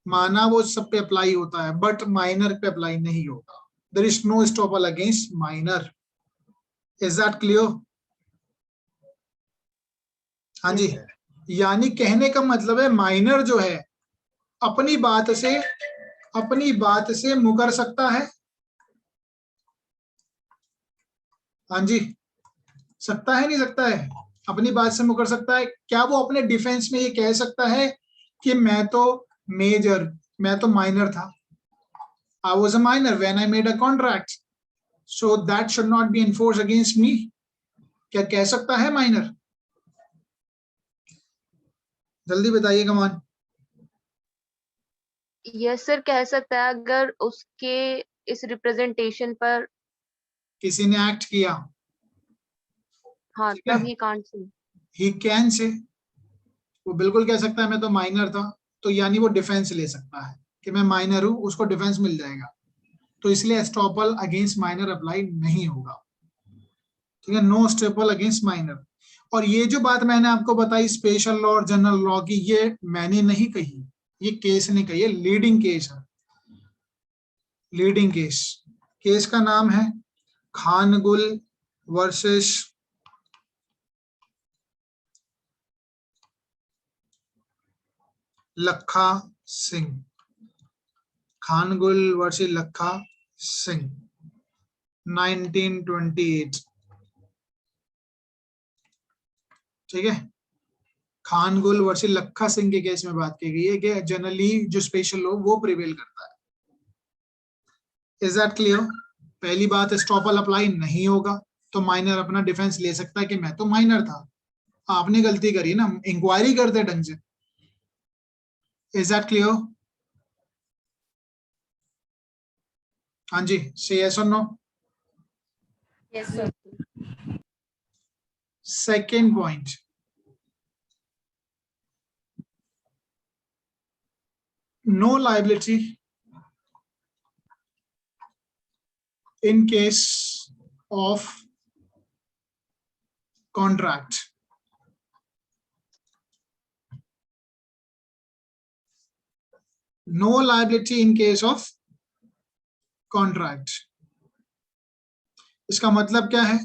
माना वो सब पे अप्लाई होता है, बट माइनर पे अप्लाई नहीं होता। There is no estoppel against minor. Is that clear? हाँ जी, Yes, sir. यानी कहने का मतलब है माइनर जो है अपनी बात से मुकर सकता है। हाँ जी, सकता है नहीं सकता है, अपनी बात से मुकर सकता है। क्या वो अपने डिफेंस में ये कह सकता है कि मैं तो माइनर था, I was a minor when I made a contract, so that should not be enforced against me? क्या कह सकता है माइनर? जल्दी बताइए कमान। Yes, sir, कह सकता है अगर उसके इस रिप्रेजेंटेशन पर, किसी ने एक्ट किया, हाँ, ठीक है, तब he can't say. he can say, वो बिल्कुल कह सकता है मैं तो माइनर था, तो यानी वो डिफेंस ले सकता है कि मैं माइनर हूं, उसको डिफेंस मिल जाएगा। तो इसलिए एस्टॉपल अगेंस्ट माइनर अप्लाई नहीं होगा, ठीक है, नो एस्टॉपल अगेंस्ट माइनर। और ये जो बात मैंने आपको बताई स्पेशल लॉ और जनरल लॉ की, ये मैंने नहीं कही, ये केस ने कही है, लीडिंग केस है, लीडिंग केस। केस का नाम है खानगुल वर्सेस लखा सिंह, खानगुल वर्सेस लखा सिंह 1928, ठीक है। खानगुल वर्सेस लखा सिंह के केस में बात की गई है कि जनरली जो स्पेशल लॉ वो प्रिवेल करता है। Is that clear? पहली बात, एस्टॉपल अप्लाई नहीं होगा, तो माइनर अपना डिफेंस ले सकता है कि मैं तो माइनर था, आपने गलती करी ना, इंक्वायरी करते ढंग से। Is that clear? हाँ जी, से यस और no? Yes, sir. Second point, no liability in case of contract. No liability in case of contract. इसका मतलब क्या है?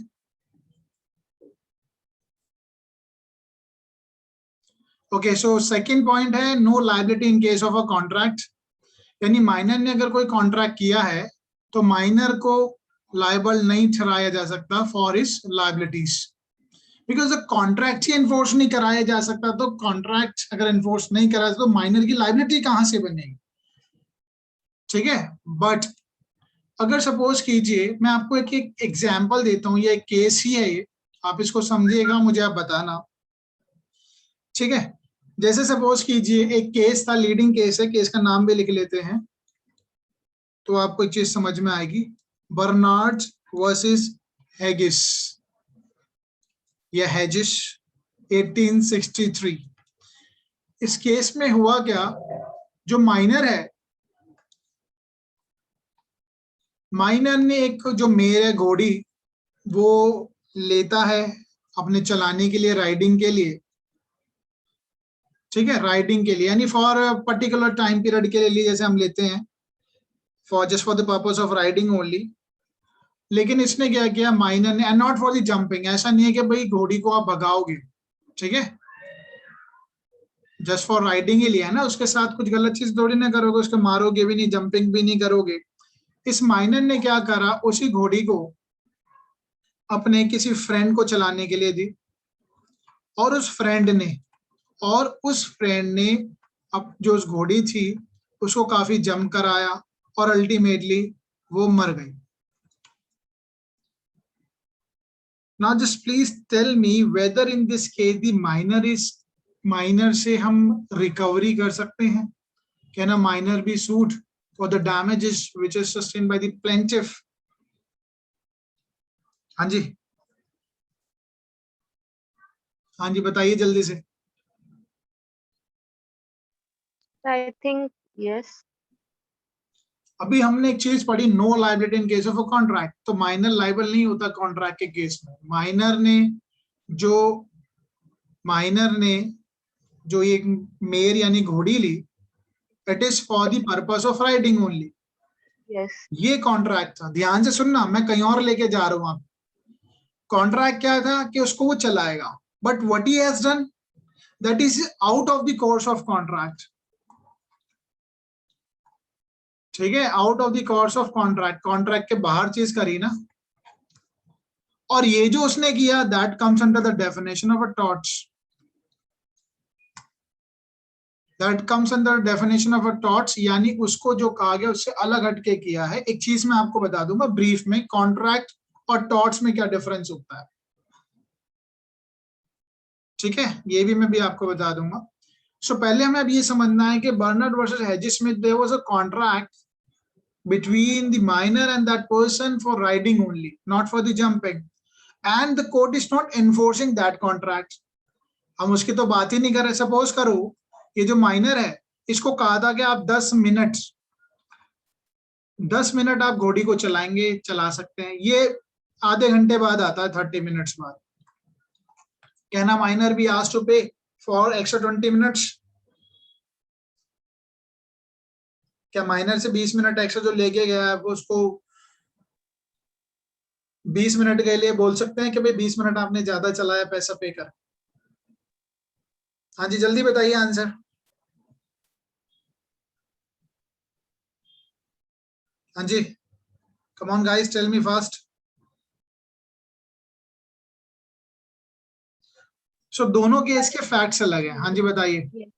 ओके, सो सेकंड पॉइंट है no liability in case of a contract, यानी minor ने अगर कोई कॉन्ट्रैक्ट किया है तो माइनर को लायबल नहीं ठहराया जा सकता for his liabilities, because contract he enforce नहीं कराया जा सकता, तो कॉन्ट्रैक्ट अगर एनफोर्स नहीं करा तो माइनर की लायबिलिटी कहां से बनेगी, ठीक है। बट अगर सपोज कीजिए, मैं आपको एक एग्जाम्पल देता हूँ, ये एक केस ही है, ये आप इसको समझिएगा, मुझे आप बताना, ठीक है। जैसे सपोज कीजिए एक केस था, लीडिंग केस है, केस का नाम भी लिख लेते हैं तो आपको एक चीज समझ में आएगी, बर्नार्ड वर्सेस हेगिस या हेजिस 1863। इस केस में हुआ क्या, जो माइनर है, माइनर ने एक जो मेयर है घोड़ी, वो लेता है अपने चलाने के लिए, राइडिंग के लिए, ठीक है, राइडिंग के लिए, यानी फॉर पर्टिकुलर टाइम पीरियड के लिए जैसे हम लेते हैं, for just for the purpose of riding only. लेकिन इसने क्या किया माइनर ने, and not for the jumping, ऐसा नहीं है कि भाई घोड़ी को आप भगाओगे, ठीक है, जस्ट फॉर राइडिंग ही लिया है ना, उसके साथ कुछ गलत चीज थोड़ी ना करोगे, उसको मारोगे भी नहीं, जंपिंग भी नहीं करोगे। इस माइनर ने क्या करा, उसी घोड़ी को अपने किसी फ्रेंड को चलाने के लिए दी, और उस फ्रेंड ने अब जो उस घोड़ी थी उसको काफी जम कराया और अल्टीमेटली वो मर गई। Now just please tell me whether in this case the minor से हम रिकवरी कर सकते हैं? Can a minor be sued for the damages which is sustained by the plaintiff? हाँ जी, हाँ जी, बताइए जल्दी से। I think yes. अभी हमने एक चीज पढ़ी, no liability in case of a contract, तो माइनर लायबल नहीं होता कॉन्ट्रैक्ट के केस में। माइनर ने जो एक मेयर यानी घोड़ी ली, it is for the purpose of riding only. Yes. ये कॉन्ट्रैक्ट था, ध्यान से सुनना, मैं कहीं और लेके जा रहा हूं आप। कॉन्ट्रैक्ट क्या था कि उसको वो चलाएगा, but what he has done, that is out of the course of contract. ठीक है, out of the course of contract, contract के बाहर चीज करी ना, और ये जो उसने किया that comes under the definition of a torch, that comes under definition of a torch, यानी उसको जो कहा गया उससे अलग हटके किया है। एक चीज मैं आपको बता दूंगा ब्रीफ में, कॉन्ट्रैक्ट और टॉर्च में क्या डिफरेंस होता है, ठीक है, ये भी मैं भी आपको बता दूंगा। सो पहले हमें अब ये समझना है कि बर्नर्ड वर्सेस हेजिस में there was a contract between the miner and that person for riding only, not for the jumping, and the court is not enforcing that contract. हम उसकी तो बात ही नहीं कर रहे। सपोज करो ये जो माइनर है इसको कहा था कि आप 10 मिनट आप घोड़ी को चलाएंगे, चला सकते हैं, ये आधे घंटे बाद आता है, 30 मिनट्स बाद। कहना माइनर भी आस्क्ड टू पे फॉर एक्स्ट्रा 20 मिनट्स, क्या माइनर से 20 मिनट एक्स्ट्रा जो लेके गया है वो उसको 20 मिनट के लिए बोल सकते हैं कि भाई 20 मिनट आपने ज्यादा चलाया, पैसा पे कर? हाँ जी, जल्दी बताइए आंसर। हाँ जी, come on guys, tell me fast. So दोनों केस के फैक्ट्स अलग हैं। हाँ जी बताइए।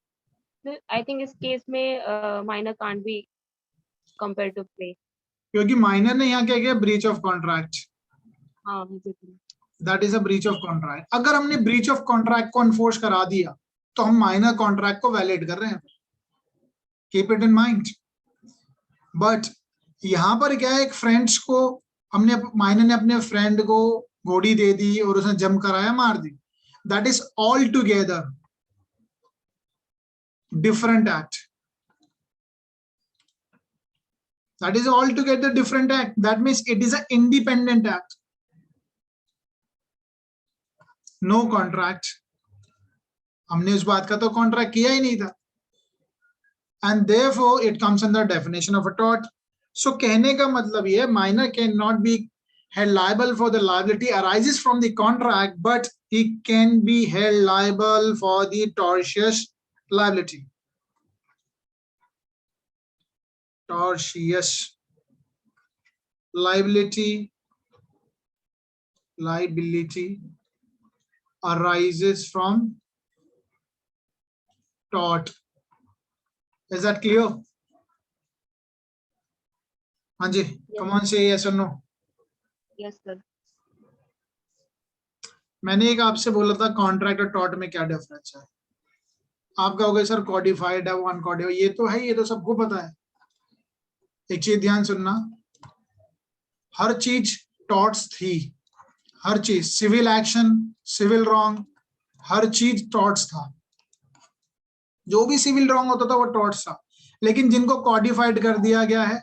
आई थिंक इस केस में minor can't be compare to play, क्योंकि माइनर ने यहाँ क्या किया, ब्रीच ऑफ कॉन्ट्रैक्ट, हाँ that is a breach of contract. अगर हमने ब्रीच ऑफ कॉन्ट्रैक्ट को एनफोर्स करा दिया तो हम माइनर कॉन्ट्रैक्ट को वैलिड कर रहे हैं, keep it in mind. But यहाँ पर क्या है, एक फ्रेंड्स को हमने, माइनर ने अपने फ्रेंड को घोड़ी दे दी और उसने जंप कराया, मार दी, that is all together different act. That is altogether different act. That means it is an independent act. No contract. हमने उस बात का तो कॉन्ट्रैक्ट किया ही नहीं था, and therefore it comes under definition of a tort. So कहने का मतलब ये, minor cannot be held liable for the liability arises from the contract, but he can be held liable for the tortious liability. Tortious liability arises from tort. Is that clear? हाँ जी, come on say yes or no. Yes sir. मैंने एक आपसे बोला था contract और tort में क्या difference है, आप कहोगे सर कॉडिफाइड है वो अनकॉडिफाइड, ये तो है, ये तो सबको पता है। एक चीज ध्यान सुनना, हर चीज टॉर्ट्स थी, हर चीज, सिविल एक्शन, सिविल रॉन्ग, हर चीज टॉर्ट्स था, जो भी सिविल रॉन्ग होता था वो टॉर्ट्स था। लेकिन जिनको कॉडिफाइड कर दिया गया है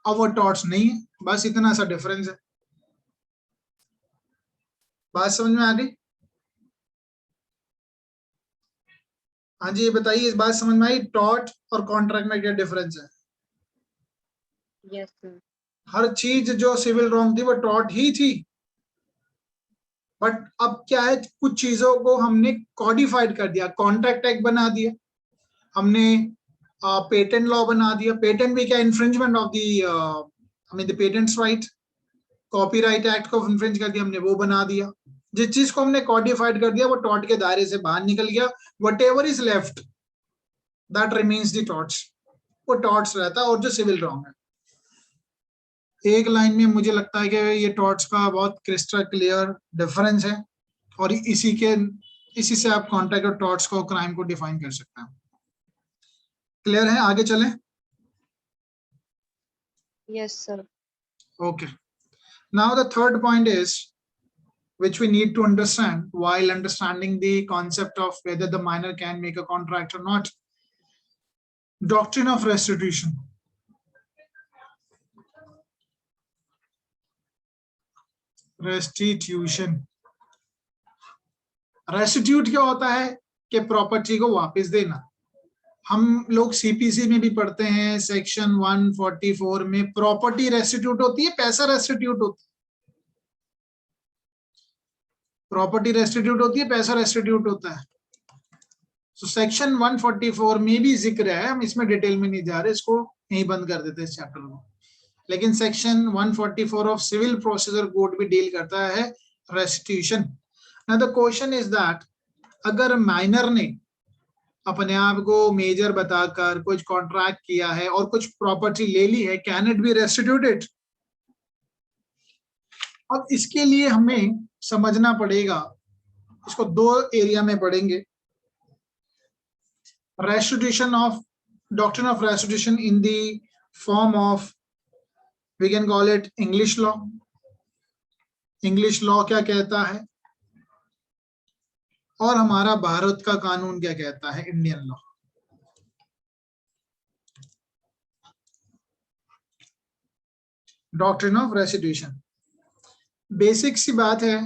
अब वो टॉर्ट्स नहीं है, बस इतना सा डिफरेंस है। बात समझ में आ गई? हाँ जी, ये बताइए, इस बात समझ में आई, टॉर्ट और कॉन्ट्रैक्ट में क्या डिफरेंस है? Yes sir. हर चीज जो सिविल रॉन्ग थी वो टॉर्ट ही थी, बट अब क्या है, कुछ चीजों को हमने कॉडिफाइड कर दिया, कॉन्ट्रैक्ट एक्ट बना दिया हमने, पेटेंट लॉ बना दिया। पेटेंट भी क्या, infringement of the patents right, copyright act को इन्फ्रिंज कर दिया हमने, वो बना दिया। जिस चीज को हमने कॉडिफाइड कर दिया वो टॉर्ट के दायरे से बाहर निकल गया, whatever is left that remains the torts, वो टॉर्ट्स रहता है। और जो सिविल रॉन्ग है, एक लाइन में मुझे लगता है कि ये टॉर्ट्स का बहुत क्रिस्टल क्लियर डिफरेंस है, और इसी से आप कॉन्ट्रैक्ट और टॉर्ट्स को, क्राइम को डिफाइन कर सकते हैं। क्लियर है? आगे चलें। Yes sir. Okay. Now the third point is, which we need to understand while understanding the concept of whether the minor can make a contract or not. Doctrine of restitution. Restitution. Restitute क्या होता है कि property को वापस देना। हम लोग CPC में भी पढ़ते हैं, सेक्शन 144 में प्रॉपर्टी रेस्टिट्यूट होती है, पैसा रेस्टिट्यूट होता है। प्रॉपर्टी रेस्टिट्यूट होती है, पैसा रेस्टिट्यूट होता है। सो सेक्शन 144 में भी जिक्र है, हम इसमें डिटेल में नहीं जा रहे, इसको यहीं बंद कर देते हैं इस चैप्टर को। लेकिन section 144 of civil procedure code भी डील करता है restitution. Now the question is that अगर माइनर ने अपने आप को मेजर बताकर कुछ कॉन्ट्रैक्ट किया है और कुछ प्रॉपर्टी ले ली है, कैन इट बी रेस्टिट्यूटेड? अब इसके लिए हमें समझना पड़ेगा, इसको दो एरिया में पढ़ेंगे। restitution of doctrine of restitution in the form of, we can call it English law. English law क्या कहता है और हमारा भारत का कानून क्या कहता है, Indian law. Doctrine of restitution basic सी बात है।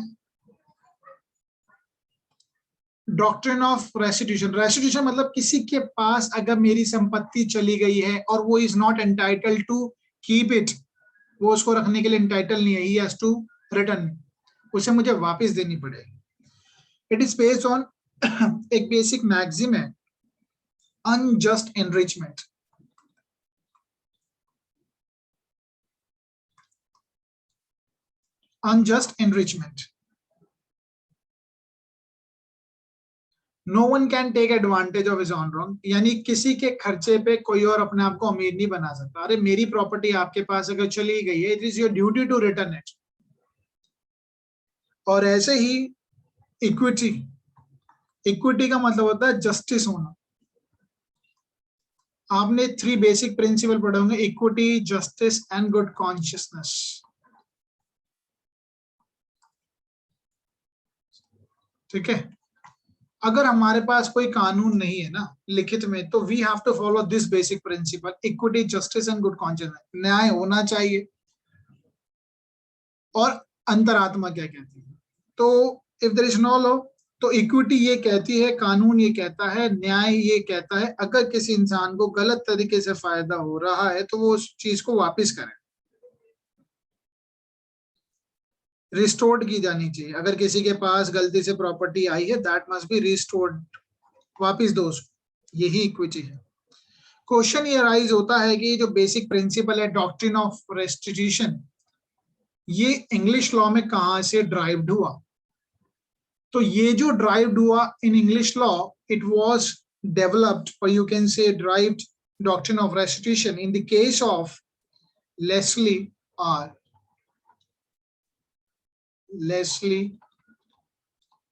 डॉक्ट्रिन ऑफ रेस्टिट्यूशन, रेस्टिट्यूशन मतलब किसी के पास अगर मेरी संपत्ति चली गई है और वो is not entitled to keep it, वो उसको रखने के लिए एंटाइटल नहीं है, ही हैज टू रिटर्न, उसे मुझे वापस देनी पड़ेगी। इट इज बेस्ड ऑन एक बेसिक मैक्सिम है, unjust enrichment. Unjust enrichment, no one can take advantage of his own wrong, यानी किसी के खर्चे पे कोई और अपने आप को अमीर नहीं बना सकता। अरे मेरी प्रॉपर्टी आपके पास अगर चली गई है, it is your duty to return it. और ऐसे ही इक्विटी, इक्विटी का मतलब होता है जस्टिस होना। आपने 3 बेसिक प्रिंसिपल पढ़े होंगे, equity, justice and good consciousness. ठीक है, अगर हमारे पास कोई कानून नहीं है ना लिखित में, तो we have to follow this basic principle, equity, justice and good consciousness. न्याय होना चाहिए। और अंतरात्मा क्या कहती है? तो if there is no law, तो इक्विटी ये कहती है, कानून ये कहता है, न्याय ये कहता है, अगर किसी इंसान को गलत तरीके से फायदा हो रहा है तो वो उस चीज को वापस करे, रिस्टोर्ड की जानी चाहिए। अगर किसी के पास गलती से प्रॉपर्टी आई है, दैट मस्ट बी रिस्टोर्ड, वापस दो उसको, यही इक्विटी है। क्वेश्चन ये राइज होता है कि जो बेसिक प्रिंसिपल है डॉक्ट्रिन ऑफ रेस्टिट्यूशन, ये इंग्लिश लॉ में कहां से ड्राइव्ड हुआ? तो ये जो ड्राइव्ड हुआ in English law, it was developed, और you can say derived doctrine of restitution in the case of Leslie R, Leslie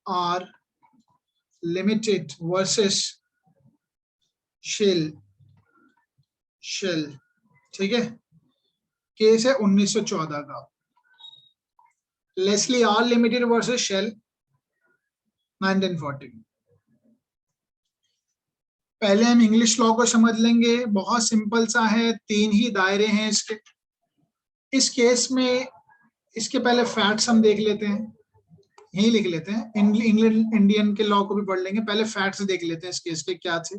R Limited versus Shell। ठीक है, केस है 1914 का, Leslie R limited versus Sheill 1940। पहले हम English law को समझ लेंगे, बहुत सिंपल सा है, 3 ही दायरे हैं इसके। इस केस में इसके पहले फैक्ट्स हम देख लेते हैं, यही लिख लेते हैं, इंग्लैंड इंडियन के लॉ को भी पढ़ लेंगे, पहले फैक्ट्स देख लेते हैं इस केस के क्या थे।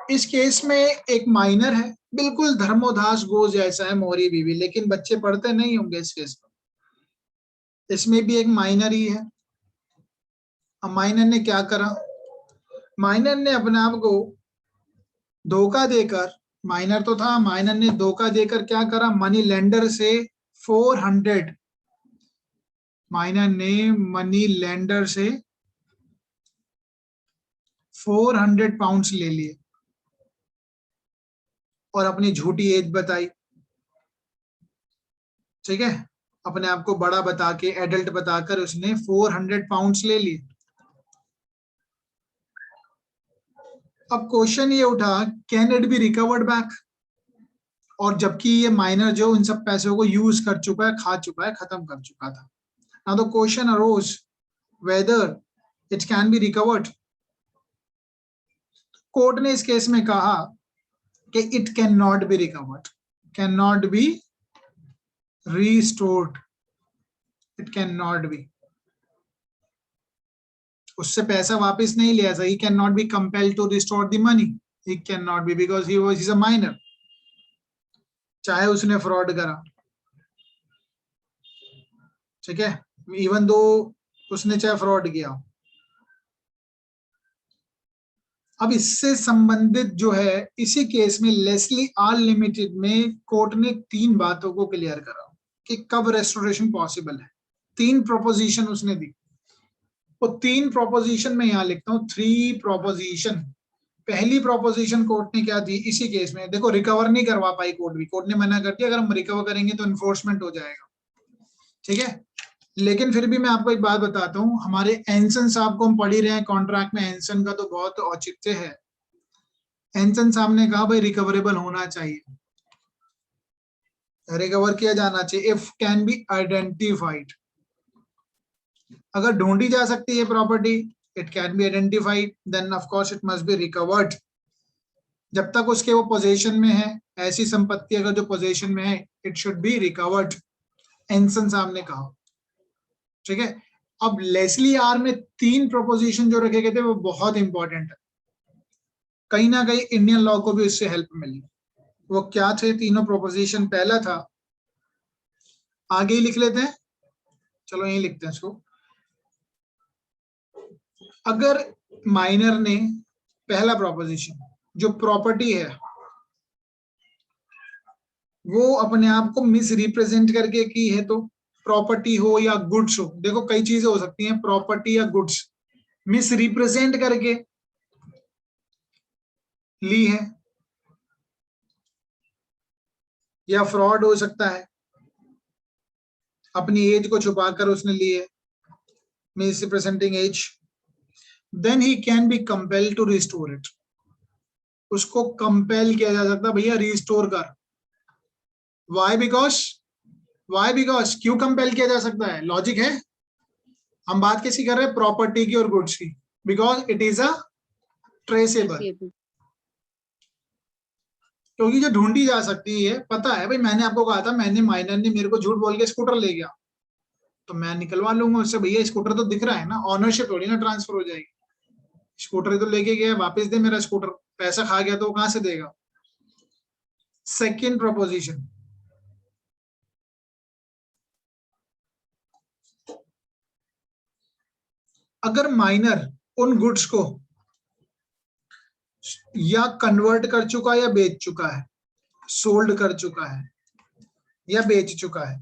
इस केस में एक माइनर है, बिल्कुल धर्मोदास गोज जैसा है, मोरी बीवी, लेकिन बच्चे पढ़ते नहीं होंगे इस केस में। इसमें भी एक माइनर ही है। अब माइनर ने क्या करा? माइनर ने अपने आप को धोखा देकर, माइनर तो था, माइनर ने धोखा देकर क्या करा? मनी लेंडर से 400, माइनर ने मनी लेंडर से 400 पाउंड्स ले लिए और अपनी झूठी एज बताई। ठीक है, अपने आप को बड़ा बता के, एडल्ट बताकर उसने 400 पाउंड्स ले लिए। अब क्वेश्चन ये उठा, can it be recovered back? और जबकि ये माइनर जो इन सब पैसों को यूज कर चुका है, खा चुका है, खत्म कर चुका था। Now the question arose whether it can be recovered. Court ने इस केस में कहा कि it cannot be recovered, cannot be restored, it cannot be, उससे पैसा वापस नहीं लिया था। He cannot be compelled to restore the money, he cannot be, because he's a minor, चाहे उसने फ्रॉड करा। ठीक है, इवन दो उसने चाहे फ्रॉड किया। अब इससे संबंधित जो है इसी केस में लेस्ली आर लिमिटेड में कोर्ट ने 3 बातों को क्लियर करा कि कब रेस्टोरेशन पॉसिबल है। 3 प्रोपोजिशन उसने दी। वो 3 प्रोपोजिशन में यहां लिखता हूं, 3 प्रोपोजिशन। पहली प्रोपोजिशन कोर्ट ने क्या दी इसी केस में, देखो रिकवर नहीं करवा पाई कोर्ट भी, कोर्ट ने मना कर दिया अगर हम रिकवर करेंगे तो इन्फोर्समेंट हो जाएगा, ठीक है। लेकिन फिर भी मैं आपको एक बात बताता हूं, हमारे एंसन साहब को हम पढ़ ही रहे हैं कॉन्ट्रैक्ट में, एंसन का तो बहुत औचित्य है। एंसन साहब ने कहा भाई रिकवरेबल होना चाहिए, रिकवर किया जाना चाहिए इफ कैन बी आइडेंटिफाइड। अगर ढूंढी जा सकती है property, it can be identified, then of course it must be recovered. जब तक उसके वो पोजीशन में है, ऐसी संपत्ति अगर जो पोजीशन में है, इट शुड बी रिकवर्ड, एंसन साहब ने कहा, ठीक है। अब लेस्ली आर में 3 प्रोपोजिशन जो रखे गए थे वो बहुत इंपॉर्टेंट है, कहीं ना कहीं इंडियन लॉ को भी इससे हेल्प मिली। वो क्या थे तीनों प्रोपोजिशन? पहला था, आगे ही लिख लेते हैं, चलो यही लिखते हैं इसको। अगर माइनर ने, पहला प्रोपोजिशन, जो प्रॉपर्टी है वो अपने आप को मिस रिप्रेजेंट करके की है, तो प्रॉपर्टी हो या गुड्स हो, देखो कई चीजें हो सकती हैं, प्रॉपर्टी या गुड्स, मिस रिप्रेजेंट करके ली है या फ्रॉड हो सकता है, अपनी एज को छुपाकर उसने ली है, misrepresenting age, then he can be compelled to restore it. उसको कंपेल किया जा सकता है, भैया रिस्टोर कर। वाई? बिकॉज क्यों कंपेल किया जा सकता है? लॉजिक है, हम बात किसी कर रहे हैं प्रॉपर्टी की और गुड्स की, because it is a traceable, क्योंकि जो ढूंढी जा सकती है, पता है भाई, मैंने आपको कहा था, मैंने माइनर ने मेरे को झूठ बोल के स्कूटर ले गया, तो मैं निकलवा लूंगा उससे, भैया स्कूटर तो दिख रहा है ना, ऑनरशिप थोड़ी ना ट्रांसफर हो जाएगी, स्कूटर तो लेके गया, वापस दे मेरा स्कूटर, पैसा खा गया तो वो कहां से देगा। सेकेंड प्रोपोजिशन, अगर माइनर उन गुड्स को या कन्वर्ट कर चुका है या बेच चुका है, सोल्ड कर चुका है या बेच चुका है,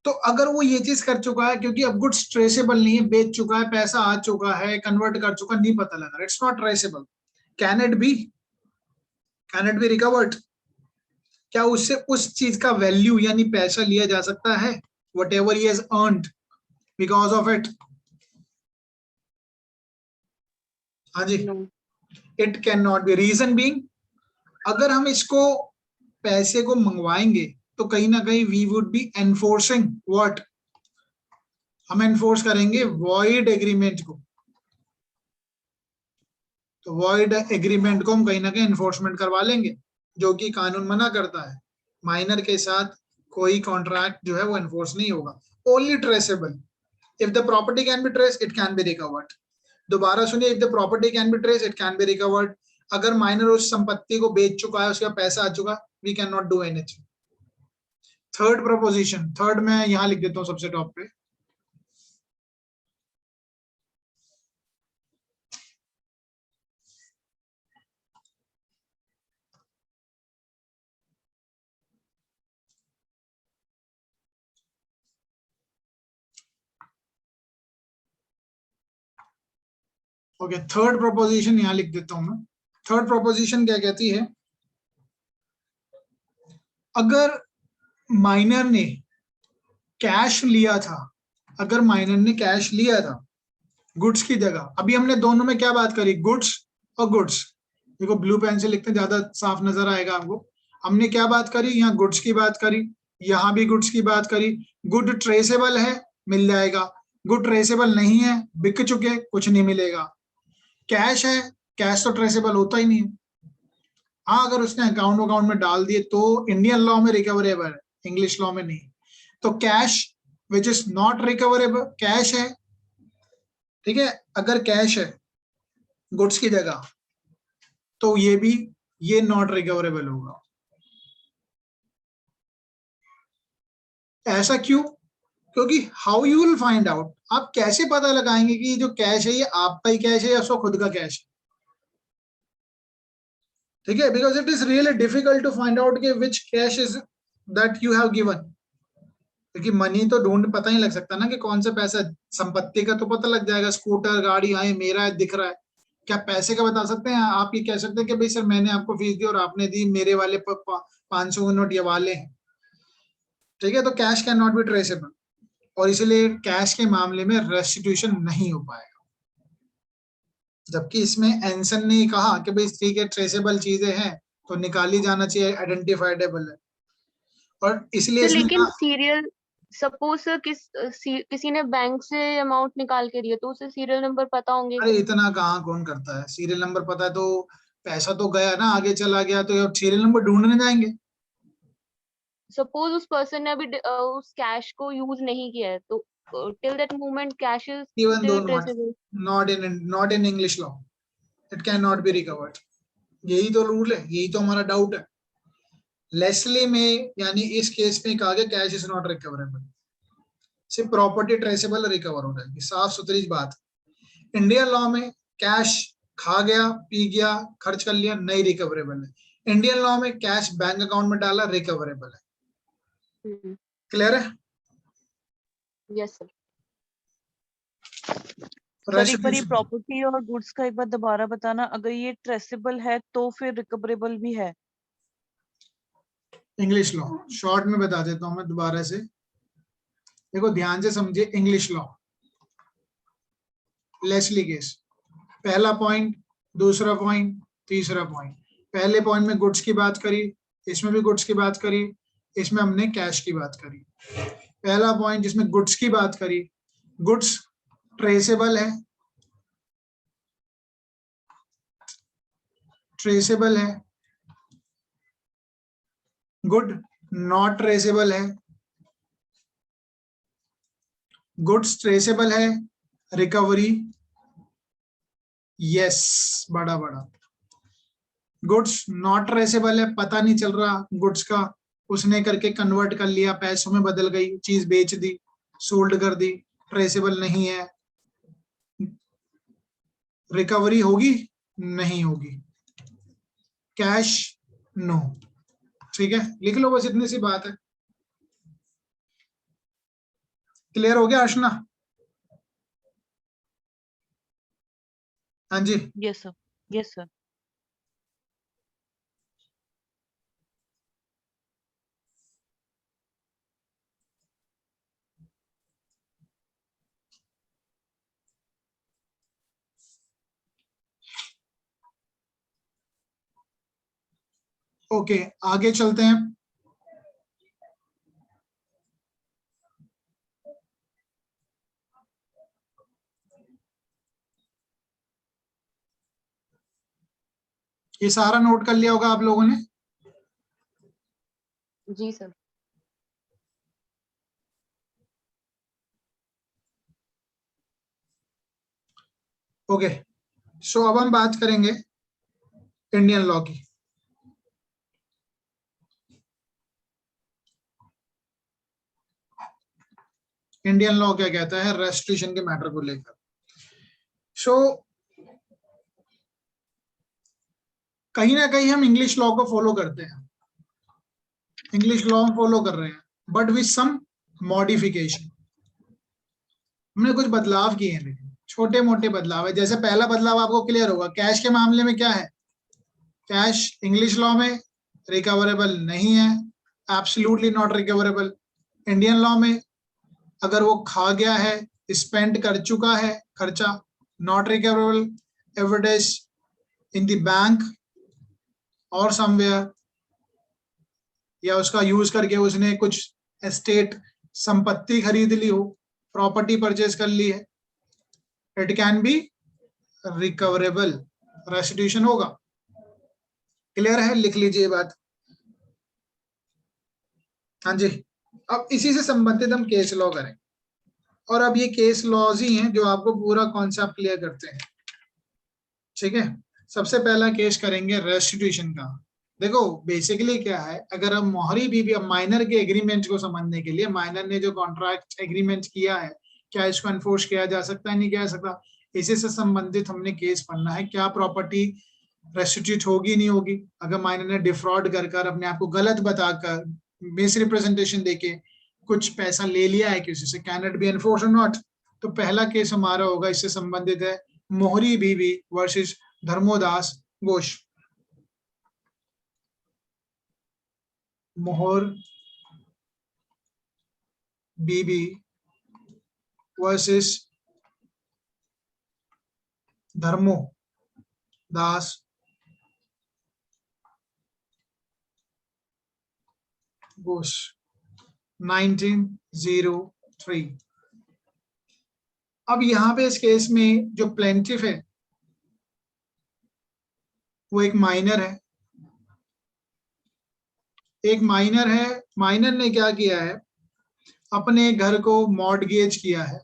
तो अगर वो ये चीज कर चुका है, क्योंकि अब गुड्स ट्रेसेबल नहीं है, बेच चुका है, पैसा आ चुका है, कन्वर्ट कर चुका, नहीं पता लगा, it's not traceable, can it be recovered? क्या उससे उस चीज का वैल्यू यानी पैसा लिया जा सकता है, whatever he has earned because of it? हाँ जी, it can not be. Reason being, अगर हम इसको पैसे को मंगवाएंगे तो कहीं ना कहीं we would be enforcing what, हम एनफोर्स करेंगे वॉइड एग्रीमेंट को, तो वॉइड एग्रीमेंट को हम कहीं ना कहीं एनफोर्समेंट करवा लेंगे, जो कि कानून मना करता है। माइनर के साथ कोई कॉन्ट्रैक्ट जो है वो एनफोर्स नहीं होगा। Only traceable, if the property can be trace it can be recovered. दोबारा सुनिए, if the property can be trace it can be recovered. अगर माइनर उस संपत्ति को बेच चुका है, उसका पैसा आ चुका, we can not do anything. Third proposition, third मैं यहां लिख देता हूं सबसे टॉप पे, ओके, थर्ड प्रोपोजिशन यहां लिख देता हूं मैं। थर्ड प्रोपोजिशन क्या कहती है, अगर माइनर ने कैश लिया था, अगर माइनर ने कैश लिया था गुड्स की जगह, अभी हमने दोनों में क्या बात करी, गुड्स और गुड्स, देखो ब्लू पेन से लिखते ज्यादा साफ नजर आएगा आपको। हमने क्या बात करी, यहाँ गुड्स की बात करी, यहाँ भी गुड्स की बात करी। गुड ट्रेसेबल है, मिल जाएगा, गुड ट्रेसेबल नहीं है, बिक चुके, कुछ नहीं मिलेगा। कैश है, कैश तो ट्रेसेबल होता ही नहीं है। हाँ, अगर उसने अकाउंट में डाल दिए तो इंडियन लॉ में रिकवरेबल है, इंग्लिश लॉ में नहीं। तो cash which is not recoverable, cash है, ठीक है, अगर कैश है गुड्स की जगह, तो ये भी, ये नॉट रिकवरेबल होगा। ऐसा क्यों? क्योंकि how you will find out, आप कैसे पता लगाएंगे कि जो कैश है ये आपका ही कैश है या उसका खुद का कैश है? ठीक है, because it is really difficult to find out कि which cash is that you have given, क्योंकि मनी तो ढूंढ पता ही लग सकता ना कि कौन सा पैसा, संपत्ति का तो पता लग जाएगा, स्कूटर गाड़ी आए मेरा है दिख रहा है, क्या पैसे का बता सकते हैं? आप ये कह सकते हैं कि भाई सर मैंने आपको फीस दी और आपने दी, मेरे वाले 500 के नोट ये वाले हैं, ठीक है, तो cash can not B traceable, और इसीलिए कैश के मामले में रेस्टिट्यूशन नहीं हो पाएगा। जबकि इसमें एंसन ने कहा कि भाई ठीक है ट्रेसेबल चीजें हैं तो निकाली जाना चाहिए, आइडेंटिफाइडेबल है, और इसलिए सर इसमें लेकिन सीरियल, सपोज सर किसी ने बैंक से अमाउंट निकाल के दिया तो उसे सीरियल नंबर पता होंगे। अरे इतना कहाँ कौन करता है, सीरियल नंबर पता है तो पैसा तो गया ना, आगे चला गया, तो अब सीरियल नंबर ढूंढने जाएंगे? सपोज उस पर्सन ने अभी उस कैश को यूज नहीं किया है तो till that moment cash is even though still traceable. Not in English law, it can not be recovered. यही तो रूल है, यही तो हमारा डाउट है। लेस्ली में यानी इस केस में कहा गया कैश इज नॉट रिकवरेबल, सिर्फ प्रॉपर्टी ट्रेसेबल रिकवर हो जाएगी, साफ सुथरी बात। इंडियन लॉ में कैश खा गया, पी गया, खर्च कर लिया, नहीं रिकवरेबल है। इंडियन लॉ में कैश बैंक अकाउंट में डाला, रिकवरेबल है। क्लियर है? Yes sir. सर एक बार ये प्रॉपर्टी और गुड्स का एक बार दोबारा बताना, अगर ये ट्रेसेबल है तो फिर रिकवरेबल भी है? इंग्लिश लॉ शॉर्ट में बता देता हूं मैं दोबारा से, देखो ध्यान से समझिए। इंग्लिश लॉ लेस्ली केस, पहला पॉइंट, दूसरा पॉइंट, तीसरा पॉइंट। पहले पॉइंट में गुड्स की बात करी, इसमें भी गुड्स की बात करी, इसमें हमने कैश की बात करी। पहला पॉइंट जिसमें गुड्स की बात करी, गुड्स ट्रेसेबल है, ट्रेसेबल है, गुड नॉट ट्रेसेबल है, गुड्स ट्रेसेबल है, रिकवरी यस बड़ा बड़ा, गुड्स नॉट ट्रेसेबल है, पता नहीं चल रहा गुड्स का, उसने करके कन्वर्ट कर लिया, पैसों में बदल गई, चीज बेच दी, सोल्ड कर दी, ट्रेसेबल नहीं है। रिकवरी होगी? नहीं होगी। Cash no. ठीक है, लिख लो, बस इतनी सी बात है। क्लियर हो गया अर्चना? हाँ जी। Yes sir, yes sir. Okay, आगे चलते हैं। ये सारा नोट कर लिया होगा आप लोगों ने? जी सर। ओके, सो अब हम बात करेंगे इंडियन लॉ की। इंडियन लॉ क्या कहता है रेस्टिट्यूशन के मैटर को लेकर? सो कहीं ना कहीं हम इंग्लिश लॉ को फॉलो करते हैं, इंग्लिश लॉ फॉलो कर रहे हैं, बट विथ सम मॉडिफिकेशन। हमने कुछ बदलाव किए हैं, लेकिन छोटे मोटे बदलाव है। जैसे पहला बदलाव आपको क्लियर होगा, कैश के मामले में क्या है, कैश इंग्लिश लॉ में रिकवरेबल नहीं है, absolutely not recoverable. Indian law में अगर वो खा गया है, स्पेंड कर चुका है खर्चा, not recoverable, if it is in the bank और समवेयर, या उसका यूज करके उसने कुछ एस्टेट संपत्ति खरीद ली हो, प्रॉपर्टी परचेज कर ली है, it can be recoverable, restitution होगा। क्लियर है? लिख लीजिए बात। हाँ जी, अब इसी से संबंधित हम केस लॉ करें, और अब ये केस लॉज ही हैं जो आपको पूरा कॉन्सेप्ट क्लियर करते हैं। ठीक है, सबसे पहला केस करेंगे रेस्टिट्यूशन का। देखो बेसिकली क्या है, अगर हम मोहरी बीवी, अब माइनर के एग्रीमेंट को समझने के लिए, माइनर ने जो कॉन्ट्रैक्ट एग्रीमेंट किया है, क्या इसको एनफोर्स किया जा सकता है, नहीं किया जा सकता, इसी से संबंधित हमने केस पढ़ना है। क्या प्रॉपर्टी रेस्टिट्यूट होगी नहीं होगी, अगर माइनर ने डिफ्रॉड कर कर अपने आप को गलत बताकर मिस रिप्रेजेंटेशन देके कुछ पैसा ले लिया है किसी से, कैन इट बी एनफोर्स और नॉट। तो पहला केस हमारा होगा, इससे संबंधित है मोहरी बीवी वर्सेस धर्मोदास घोष। मोहर बीबी वर्सेस धर्मो दास घोष 1903। अब यहां पे इस केस में जो प्लेंटिफ है वो एक माइनर है, एक माइनर है। माइनर ने क्या किया है, अपने घर को मॉर्टगेज किया है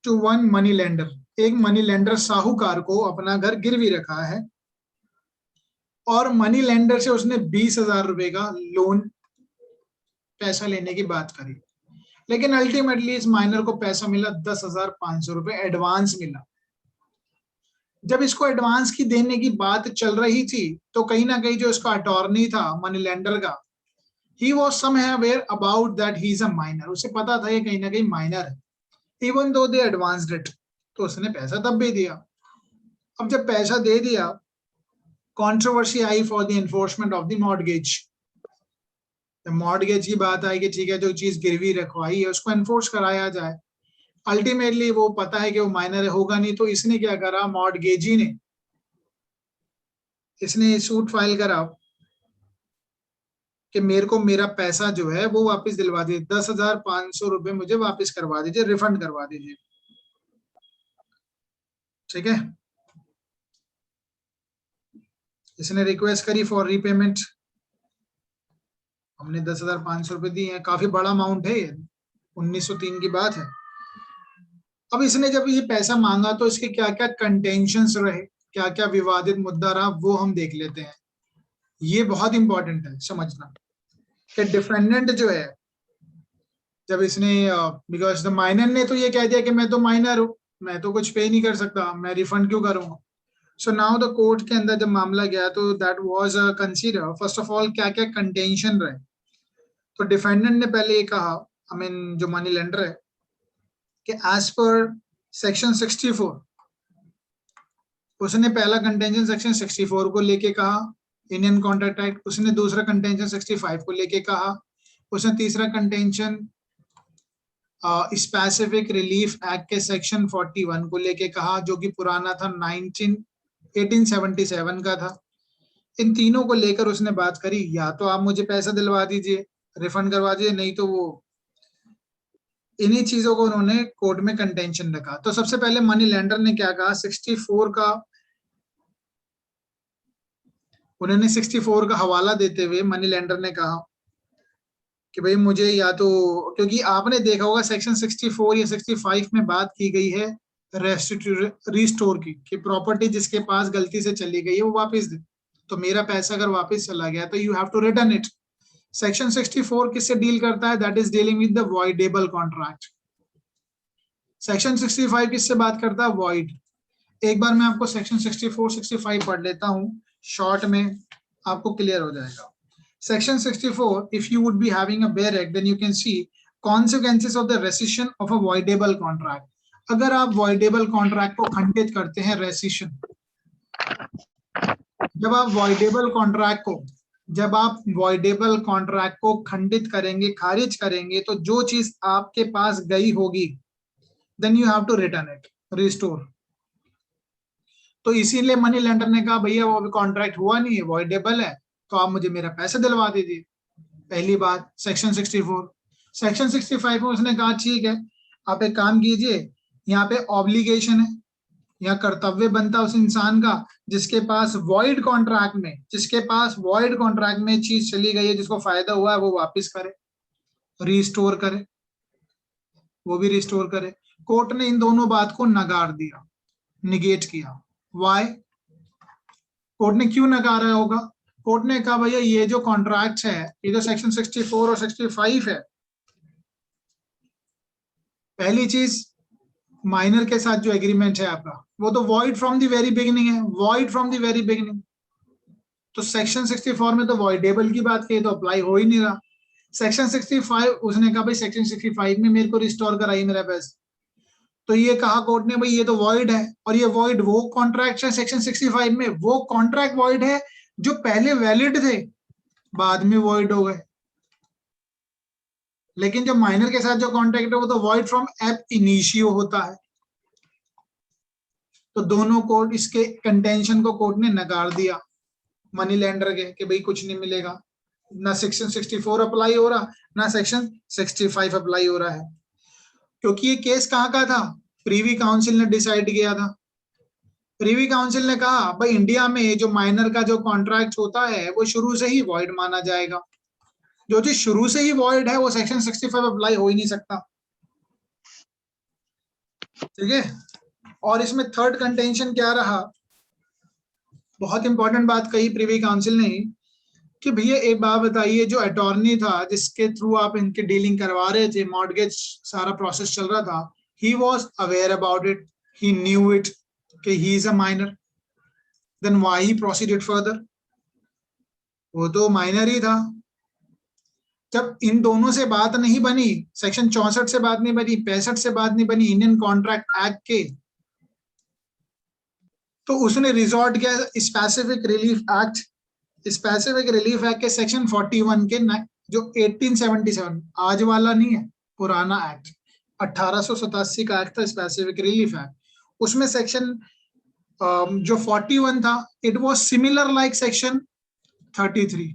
टू वन मनी लेंडर। एक मनी लेंडर साहूकार को अपना घर गिरवी रखा है और मनी लेंडर से उसने 20,000 रुपए का लोन पैसा लेने की बात करी, लेकिन अल्टीमेटली इस माइनर को पैसा मिला 10,500 रुपए एडवांस मिला। जब इसको एडवांस की देने की बात चल रही थी तो कहीं ना कहीं जो इसका अटॉर्नी था मनी लेंडर का, he was somehow aware about that he is a minor, उसे पता था ये कहीं ना कहीं माइनर है, even though they advanced it, तो उसने पैसा तब भी दिया। अब जब पैसा दे दिया, controversy I for the enforcement of the mortgage. Mortgage की बात आई कि ठीक है, जो चीज गिरवी रखवाई है उसको एनफोर्स कराया जाए। अल्टीमेटली वो पता है कि वो माइनर होगा नहीं, तो इसने क्या करा, मॉर्टगेजी ने इसने सूट फाइल करा कि मेरे को मेरा पैसा जो है वो वापस दिलवा दीजिए, 10,500 रुपए मुझे वापस करवा दीजिए, रिफंड करवा दीजिए। ठीक है, इसने रिक्वेस्ट करी फॉर रीपेमेंट। हमने 10,500 रुपए दिए हैं, काफी बड़ा अमाउंट है ये, 1903 की बात है। अब इसने जब ये पैसा मांगा तो इसके क्या क्या कंटेंशंस रहे, क्या क्या विवादित मुद्दा रहा, वो हम देख लेते हैं। ये बहुत इंपॉर्टेंट है समझना कि डिफेंडेंट जो है, जब इसने बिकॉज द माइनर ने तो ये कह दिया कि मैं तो माइनर हूं, मैं तो कुछ पे नहीं कर सकता, मैं रिफंड क्यों करूंगा। सो नाउ द कोर्ट के अंदर जब मामला गया तो that was consider first of all क्या क्या कंटेंशन रहे। तो डिफेंडेंट ने पहले ये कहा, आई मीन जो मनी लेंडर है, कि एज पर सेक्शन 64, उसने पहला कंटेंशन सेक्शन 64 को लेके कहा इंडियन कॉन्ट्रैक्ट एक्ट, उसने दूसरा कंटेंशन 65 को लेके कहा, उसने तीसरा कंटेंशन स्पेसिफिक रिलीफ एक्ट के सेक्शन 41 को लेके कहा, जो कि पुराना था 1877 का था। इन तीनों को लेकर उसने बात करी, या तो आप मुझे पैसा दिलवा दीजिए, रिफंड करवा दीजिए, नहीं तो वो, इन्हीं चीजों को उन्होंने कोर्ट में कंटेंशन रखा। तो सबसे पहले मनी लेंडर ने क्या कहा, 64 का, उन्होंने 64 का हवाला देते हुए मनी लेंडर ने कहा कि भाई मुझे या तो, क्योंकि आपने देखा होगा सेक्शन 64 या 65 में बात की गई है रिस्टोर की, कि प्रॉपर्टी जिसके पास गलती से चली गई है वो वापस दे। तो मेरा पैसा अगर वापस चला गया तो you have to return it. Section 64 किससे डील करता है, that is dealing with the voidable contract. Section 65 किससे बात करता है, वॉइड। एक बार मैं आपको सेक्शन 64 65 पढ़ लेता हूं, शॉर्ट में आपको क्लियर हो जाएगा। Section 64, if you would be having a bare act, then you can see consequences of the rescission of a voidable contract. अगर आप voidable contract को खंडित करते हैं, rescission, जब आप voidable contract को खंडित करेंगे, खारिज करेंगे, तो जो चीज आपके पास गई होगी, then you have to return it, restore. तो इसीलिए मनी लेंडर ने कहा भैया वो कॉन्ट्रैक्ट हुआ नहीं है, voidable है, तो आप मुझे मेरा पैसा दिलवा दीजिए। पहली बात सेक्शन 64। सेक्शन 65 में उसने कहा ठीक है, आप एक काम कीजिए, यहाँ पे ऑब्लिगेशन है, यहाँ कर्तव्य बनता है उस इंसान का जिसके पास वॉइड कॉन्ट्रैक्ट में चीज चली गई है, जिसको फायदा हुआ है, वो वापस करे, रिस्टोर करे, वो भी रिस्टोर करे। कोर्ट ने इन दोनों बात को नकार दिया, निगेट किया। वाई? कोर्ट ने क्यों नकारा होगा? कोर्ट ने कहा भैया ये जो कॉन्ट्रैक्ट है, ये जो सेक्शन 64 और 65 है, पहली चीज माइनर के साथ जो एग्रीमेंट है आपका वो तो void from the very beginning है, void from the very beginning. तो सेक्शन 64 में तो वॉइडेबल की बात की तो अप्लाई हो ही नहीं रहा। सेक्शन 65 उसने कहा भाई सेक्शन 65 में मेरे को रिस्टोर कराइए मेरा पैसा। तो ये कहा कोर्ट ने भाई ये तो वॉइड है, और ये वॉइड वो कॉन्ट्रैक्ट है सेक्शन 65 में, वो कॉन्ट्रैक्ट वॉइड है जो पहले वैलिड थे, बाद में वॉइड हो गए। लेकिन जो माइनर के साथ जो कॉन्ट्रैक्ट है वो तो वॉइड फ्रॉम एब इनिशियो होता है। तो दोनों कोर्ट इसके कंटेंशन को कोर्ट ने नकार दिया मनी लेंडर के कि भाई कुछ नहीं मिलेगा, ना सेक्शन 64 अप्लाई हो रहा, ना सेक्शन 65 अप्लाई हो रहा है। क्योंकि ये केस कहाँ का था? प्रीवी काउंसिल ने डिसाइड किया था। प्रीवी काउंसिल ने कहा भाई इंडिया में जो माइनर का जो कॉन्ट्रैक्ट होता है वो शुरू से ही वॉइड माना जाएगा। जो चीज शुरू से ही वॉइड है वो सेक्शन 65 अप्लाई हो ही नहीं सकता। ठीक है। और इसमें थर्ड कंटेंशन क्या रहा? बहुत इंपॉर्टेंट बात कही प्रीवी काउंसिल ने कि भैया एक बात बताइए, जो अटॉर्नी था जिसके थ्रू आप इनकी डीलिंग करवा रहे थे, मॉर्गेज सारा प्रोसेस चल रहा था, he was aware about it, he knew it कि he is a minor, then why he proceeded further? वो तो माइनर ही था। जब इन दोनों से बात नहीं बनी, सेक्शन 64 से बात नहीं बनी, 65 से बात नहीं बनी, इंडियन कॉन्ट्रैक्ट एक्ट के, तो उसने रिजॉर्ट किया specific relief act. Specific relief act के सेक्शन 41 के जो 1877, आज वाला नहीं है, पुराना एक्ट 1887 का एक्ट था, स्पेसिफिक रिलीफ एक्ट। उसमें सेक्शन जो 41 था, it was similar like section 33।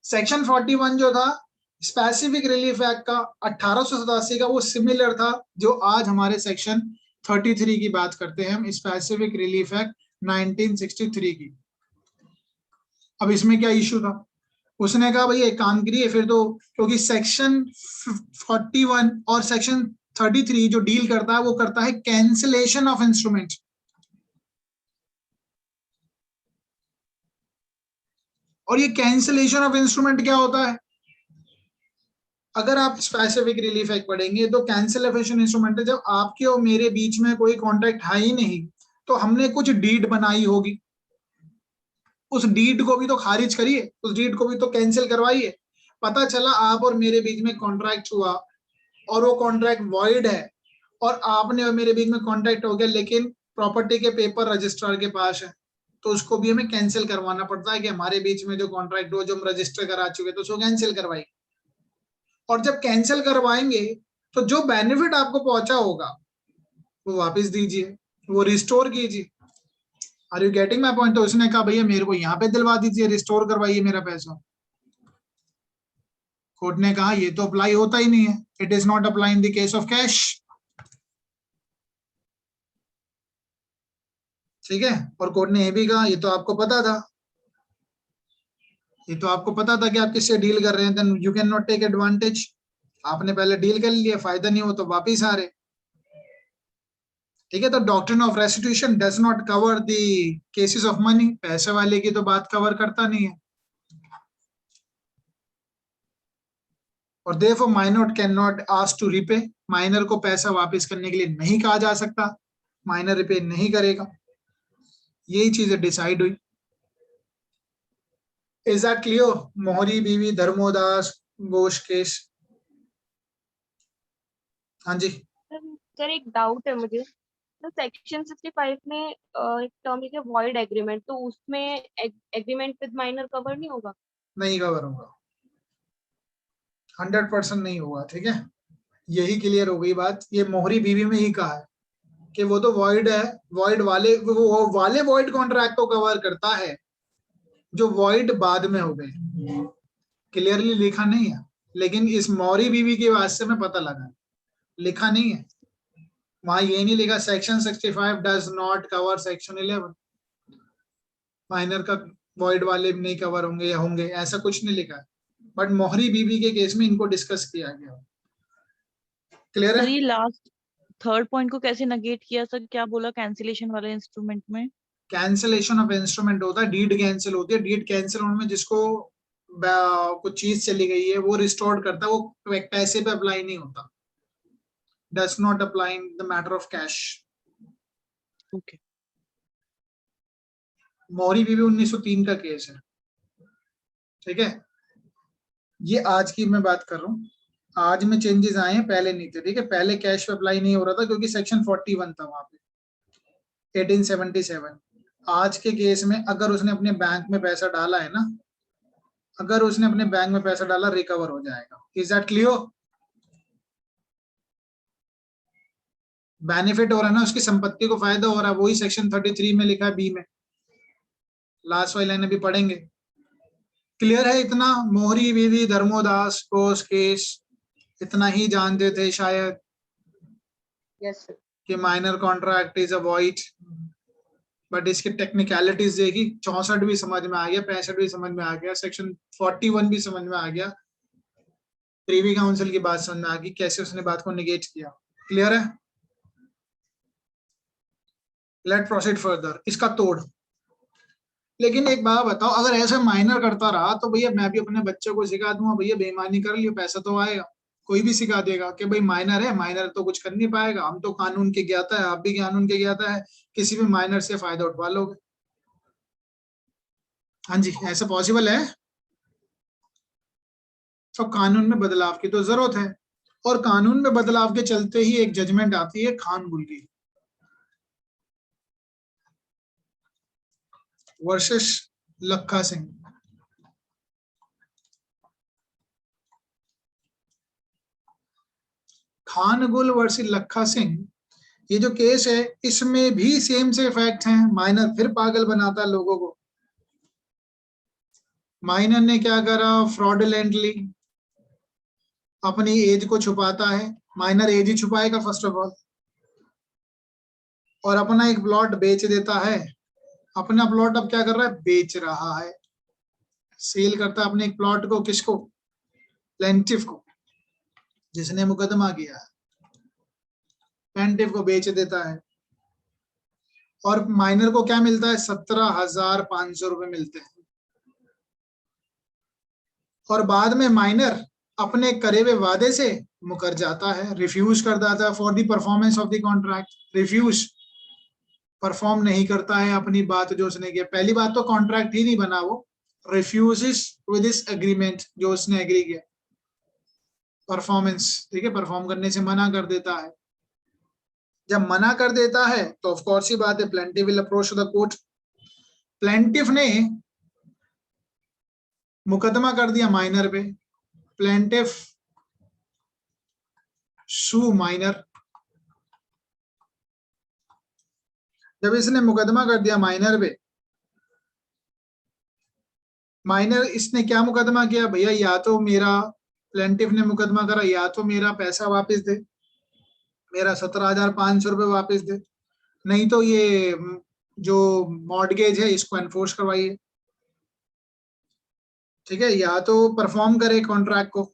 Section 41 जो था स्पेसिफिक रिलीफ एक्ट का 1887 का, वो सिमिलर था जो आज हमारे सेक्शन 33 की बात करते हैं हम, स्पेसिफिक रिलीफ एक्ट 1963 की। अब इसमें क्या इशू था? उसने कहा भाई एक काम करिए फिर तो, क्योंकि सेक्शन 41 और सेक्शन 33 जो डील करता है वो करता है कैंसिलेशन ऑफ इंस्ट्रूमेंट। और ये कैंसिलेशन ऑफ इंस्ट्रूमेंट क्या होता है? अगर आप स्पेसिफिक रिलीफ एक्ट पढ़ेंगे तो कैंसिलेशन इंस्ट्रूमेंट है जब आपके और मेरे बीच में कोई कॉन्ट्रैक्ट है ही नहीं, तो हमने कुछ डीड बनाई होगी, उस डीड को भी तो खारिज करिए, उस डीड को भी तो कैंसिल करवाइए। पता चला आप और मेरे बीच में कॉन्ट्रैक्ट हुआ और वो कॉन्ट्रैक्ट वॉइड है, और आपने और मेरे बीच में कॉन्ट्रैक्ट हो गया लेकिन प्रॉपर्टी के पेपर रजिस्ट्रार के पास है, तो उसको भी हमें कैंसिल करवाना पड़ता है कि हमारे बीच में जो कॉन्ट्रैक्ट हो जो हम रजिस्टर करा चुके तो उसको कैंसिल करवाइए। और जब कैंसिल करवाएंगे तो जो बेनिफिट आपको पहुंचा होगा वो वापस दीजिए, वो रिस्टोर कीजिए। Are you getting my point? तो उसने कहा भैया मेरे को यहाँ पे दिलवा दीजिए, रिस्टोर करवाइए मेरा पैसा। कोर्ट ने कहा ये तो अप्लाई होता ही नहीं है, it is not apply in the case of cash. ठीक है। और कोर्ट ने ये भी कहा ये तो आपको पता था, ये तो आपको पता था कि आप किससे डील कर रहे हैं, then you can not take advantage. आपने पहले डील कर लिया, फायदा नहीं हो तो वापिस आ रहे। ठीक है। तो doctrine of restitution does not cover the cases of money, पैसे वाले की तो बात कवर करता नहीं है। और therefore minor can not ask to repay, minor को पैसा वापस करने के लिए नहीं कहा जा सकता, माइनर रिपे नहीं करेगा। यही चीजें डिसाइड हुई। Is that clear? मोहरी बीवी धर्मोदास घोष केस। हाँ जी। सर एक डाउट है मुझे, तो सेक्शन 65 में एक टर्म लिखे वॉइड एग्रीमेंट, तो उसमें एग्रीमेंट विद माइनर कवर नहीं होगा? नहीं कवर होगा, 100% नहीं होगा। ठीक है, यही क्लियर हो गई बात। ये मोहरी बीवी में ही कहा है कि वो तो वॉइड है, वॉइड वाले वो वाले वॉइड कॉन्ट्रैक्ट को कवर करता है जो वॉइड बाद में हो गए। क्लियरली लिखा नहीं है, लेकिन इस मौरी बीवी के वास्ते में पता लगा, लिखा नहीं है वहां, ये नहीं लिखा section 65 does not cover section 11, minor का वॉइड वाले नहीं कवर होंगे या होंगे, ऐसा कुछ नहीं लिखा है। बट मोहरी बीवी के केस में इनको डिस्कस किया गया। क्लियर सर है? ये लास्ट थर्ड पॉइंट को कैसे नेगेट किया सर? क्या बोला कैंसिलेशन वाले इंस्ट्रूमेंट में? कैंसिलेशन ऑफ इंस्ट्रूमेंट होता है, डीड कैंसिल होती है। डीड कैंसिल होने में जिसको कुछ चीज चली गई है वो रिस्टोर करता है, वो पैसे पे अप्लाई नहीं होता, does not apply in the matter of cash. Okay Mohori Bibee 1903 का केस है, ठीक है। ये आज की मैं बात कर रहा हूँ, आज में चेंजेस आए हैं, पहले नहीं थे, ठीक है। पहले कैश पे अप्लाई नहीं हो रहा था क्योंकि सेक्शन 41 था वहां पे 1877। आज के केस में अगर उसने अपने बैंक में पैसा डाला है ना, अगर उसने अपने बैंक में पैसा डाला रिकवर हो जाएगा। Is that clear? बेनिफिट हो रहा है ना, उसकी संपत्ति को फायदा हो रहा है, वही सेक्शन 33 में लिखा है बी में, लास्ट वाली लाइन अभी पढ़ेंगे। क्लियर है इतना? मोहरी बीवी धर्मोदास कोस केस इतना ही जानते थे शायद यस सर। कि minor contract is a void, but इसकी टेक्निकलिटीज देखी, 64 भी समझ में आ गया, 65 भी समझ में आ गया, सेक्शन 41 भी समझ में आ गया, प्रीवी काउंसिल की बात समझ में आ गई, कैसे उसने बात को निगेट किया। क्लियर है? Late proceed further. इसका तोड़। लेकिन एक बात बताओ, अगर ऐसे माइनर करता रहा तो भैया मैं भी अपने बच्चे को सिखा दूंगा, भैया बेईमानी कर लियो पैसा तो आएगा, कोई भी सिखा देगा कि भाई माइनर है, माइनर तो कुछ कर नहीं पाएगा, हम तो कानून के ज्ञाता है, आप भी कानून के ज्ञाता है, किसी भी माइनर से फायदा उठवा लोगे। हाँ जी, ऐसा पॉसिबल है। तो कानून में बदलाव की तो जरूरत है, और कानून में बदलाव के चलते ही एक जजमेंट आती है खानगुल की वर्सेस लखा सिंह। खानगुल वर्सेस लखा सिंह, ये जो केस है इसमें भी सेम से फैक्ट हैं। माइनर फिर पागल बनाता है लोगों को। माइनर ने क्या करा? फ्रॉडुलेंटली अपनी एज को छुपाता है। माइनर एज ही छुपाएगा फर्स्ट ऑफ ऑल, और अपना एक प्लॉट बेच देता है। अपना प्लॉट अब क्या कर रहा है? बेच रहा है, सेल करता है अपने एक प्लॉट को। किसको? प्लेंटिफ को, जिसने मुकदमा किया है। प्लेंटिफ को बेच देता है, और माइनर को क्या मिलता है? 17,500 रुपए मिलते हैं। और बाद में माइनर अपने करे हुए वादे से मुकर जाता है, रिफ्यूज कर देता है for the performance of the contract. Refuse, perform नहीं करता है अपनी बात जो उसने किया। पहली बात तो कॉन्ट्रैक्ट ही नहीं बना, वो रिफ्यूजेस विद दिस एग्रीमेंट जो उसने एग्री किया, परफॉर्मेंस, ठीक है, परफॉर्म करने से मना कर देता है। जब मना कर देता है तो ऑफ कोर्स ही बात है, plaintiff will approach the court. Plaintiff ने मुकदमा कर दिया माइनर पे। प्लेंटिफ सू माइनर। जब इसने मुकदमा कर दिया माइनर पे, माइनर इसने क्या मुकदमा किया? भैया या तो मेरा, प्लेंटिफ ने मुकदमा करा, या तो मेरा पैसा वापस दे, मेरा 17,500 रुपए वापस दे, नहीं तो ये जो मॉर्टगेज है इसको एनफोर्स करवाइए। ठीक है, या तो परफॉर्म करे कॉन्ट्रैक्ट को,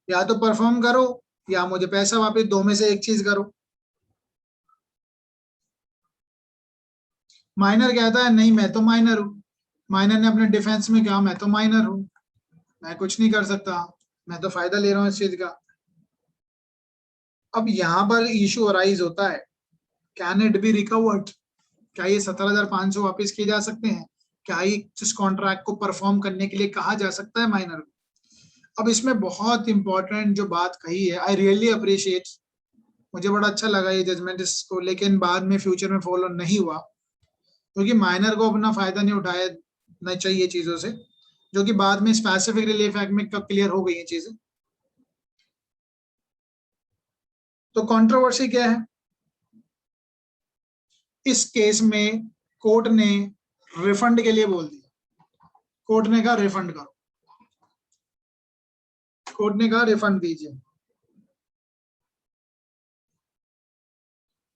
या तो परफॉर्म करो या मुझे पैसा वापस, दो में से एक चीज करो। माइनर कहता है नहीं मैं तो माइनर हूं। माइनर ने अपने डिफेंस में कहा मैं तो माइनर हूं, मैं कुछ नहीं कर सकता, मैं तो फायदा ले रहा हूं इस चीज का। अब यहाँ पर इशू अराइज होता है, कैन इट बी रिकवर्ड? क्या ये 17,500 वापस किए जा सकते हैं? क्या ये जिस कॉन्ट्रैक्ट को परफॉर्म करने के लिए कहा जा सकता है माइनर को? अब इसमें बहुत इंपॉर्टेंट जो बात कही है, आई रियली अप्रिशिएट, मुझे बड़ा अच्छा लगा ये जजमेंट इसको, लेकिन बाद में फ्यूचर में फॉलो नहीं हुआ, क्योंकि माइनर को अपना फायदा नहीं उठाना चाहिए चीजों से, जो कि बाद में स्पेसिफिक रिलीफ एक्ट में क्लियर हो गई है चीजें। तो कंट्रोवर्सी क्या है इस केस में? कोर्ट ने रिफंड के लिए बोल दिया। कोर्ट ने कहा रिफंड करो, कोर्ट ने कहा रिफंड दीजिए।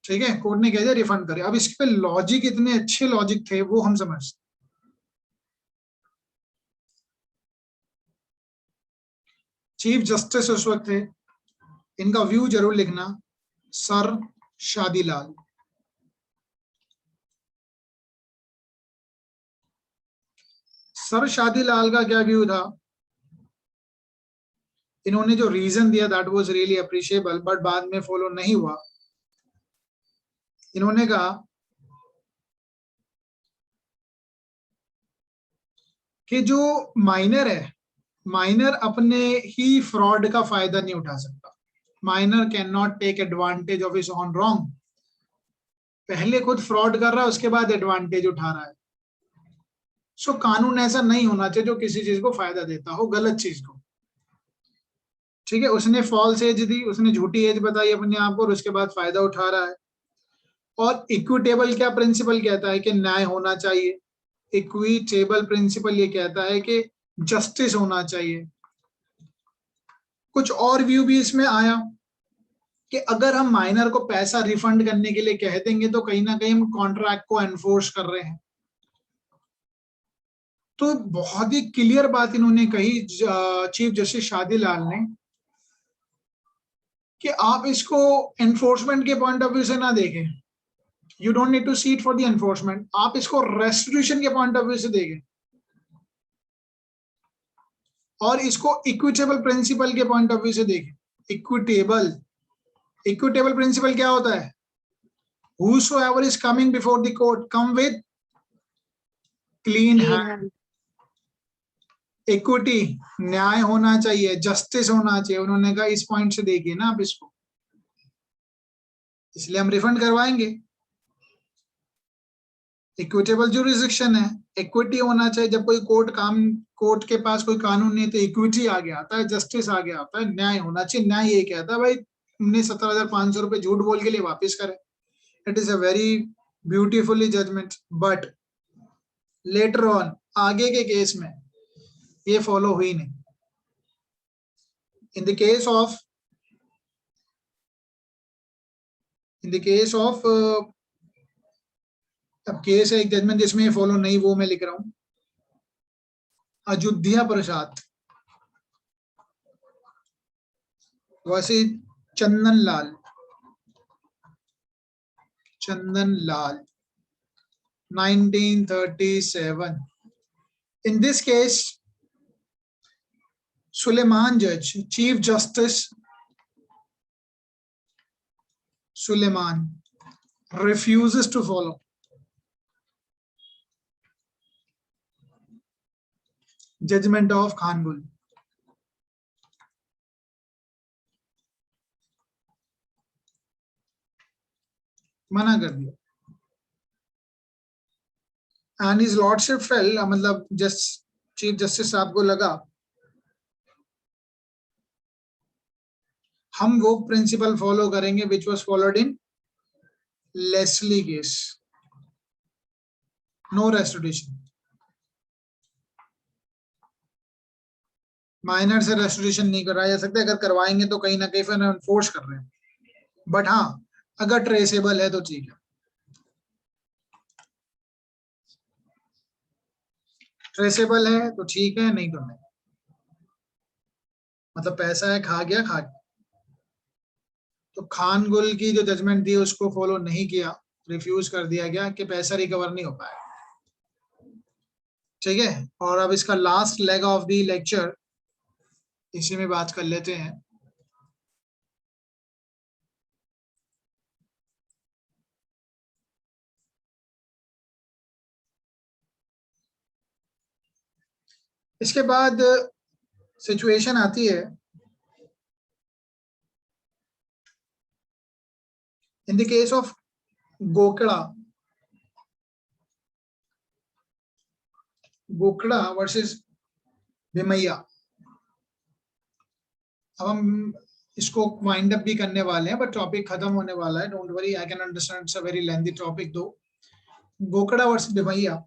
ठीक है, कोर्ट ने कह दिया रिफंड करे। अब इस पे लॉजिक, इतने अच्छे लॉजिक थे वो हम समझते। चीफ जस्टिस उस वक्त थे, इनका व्यू जरूर लिखना, सर शादीलाल। सर शादीलाल का क्या व्यू था? इन्होंने जो रीजन दिया that was really appreciable, but बाद में फॉलो नहीं हुआ। इन्होंने कहा कि जो माइनर है, माइनर अपने ही फ्रॉड का फायदा नहीं उठा सकता। Minor can not take advantage of his own wrong. पहले खुद फ्रॉड कर रहा है, उसके बाद एडवांटेज उठा रहा है। सो कानून ऐसा नहीं होना चाहिए जो किसी चीज को फायदा देता हो, गलत चीज को। ठीक है, उसने फॉल्स एज दी, उसने झूठी एज बताई अपने आप को और उसके बाद फायदा उठा रहा है। और इक्विटेबल क्या प्रिंसिपल कहता है कि न्याय होना चाहिए। इक्विटेबल प्रिंसिपल ये कहता है कि जस्टिस होना चाहिए। कुछ और व्यू भी इसमें आया कि अगर हम माइनर को पैसा रिफंड करने के लिए कह देंगे तो कहीं ना कहीं हम कॉन्ट्रैक्ट को एनफोर्स कर रहे हैं। तो बहुत ही क्लियर बात इन्होंने कही चीफ जस्टिस शादीलाल ने कि आप इसको एनफोर्समेंट के पॉइंट ऑफ व्यू से ना देखें। You don't need to see it for the enforcement, आप इसको रेस्टिट्यूशन के पॉइंट ऑफ व्यू से देखें और इसको इक्विटेबल प्रिंसिपल के पॉइंट ऑफ व्यू से देखें। इक्विटेबल प्रिंसिपल क्या होता है? Whosoever is coming before the court come with clean hand. Equity, न्याय होना चाहिए, जस्टिस होना चाहिए। उन्होंने कहा इस पॉइंट से देखिए ना आप इसको, इसलिए हम रिफंड करवाएंगे। इक्विटेबल जुरिसडिक्शन है, इक्विटी होना चाहिए। जब कोई कोर्ट के पास कोई कानून नहीं तो इक्विटी आगे आता है, जस्टिस आगे आता है, न्याय होना चाहिए। न्याय ये कहता है भाई हमने 17,500 रुपए झूठ बोल के लिए वापस करें। It is a very beautifully judgment, but later on आगे के केस में ये फॉलो हुई नहीं। इन द केस ऑफ अब केस है एक जजमेंट जिसमें ये फॉलो नहीं, वो मैं लिख रहा हूं। अयोध्या प्रसाद वैसे चंदन लाल 1937। In this case, Suleiman judge, Chief Justice Suleiman refuses to follow. Judgment of Khanbul. मना कर दिया। And his lordship fell, मतलब चीफ जस्टिस साहब को लगा हम वो प्रिंसिपल फॉलो करेंगे which was followed in Leslie case, no restitution. Minor से रेस्टिट्यूशन नहीं कराया जा सकता, अगर करवाएंगे तो कहीं ना कहीं फिर एनफोर्स कर रहे हैं। बट हाँ, अगर ट्रेसेबल है तो ठीक है। ट्रेसेबल है तो ठीक है, नहीं तो नहीं। मतलब पैसा है, खा गया। तो खानगुल की जो जजमेंट थी उसको फॉलो नहीं किया, रिफ्यूज कर दिया गया कि पैसा रिकवर नहीं हो पाया। ठीक है, और अब इसका last leg of the lecture इसी में बात कर लेते हैं। इसके बाद सिचुएशन आती है in the case of Gokda versus Bhimaiya. अब हम इसको वाइंड अप भी करने वाले हैं, बट टॉपिक खत्म होने वाला है। Don't worry, I can understand it's a very lengthy topic दो। गोकड़ा वर्सेस भिमैया,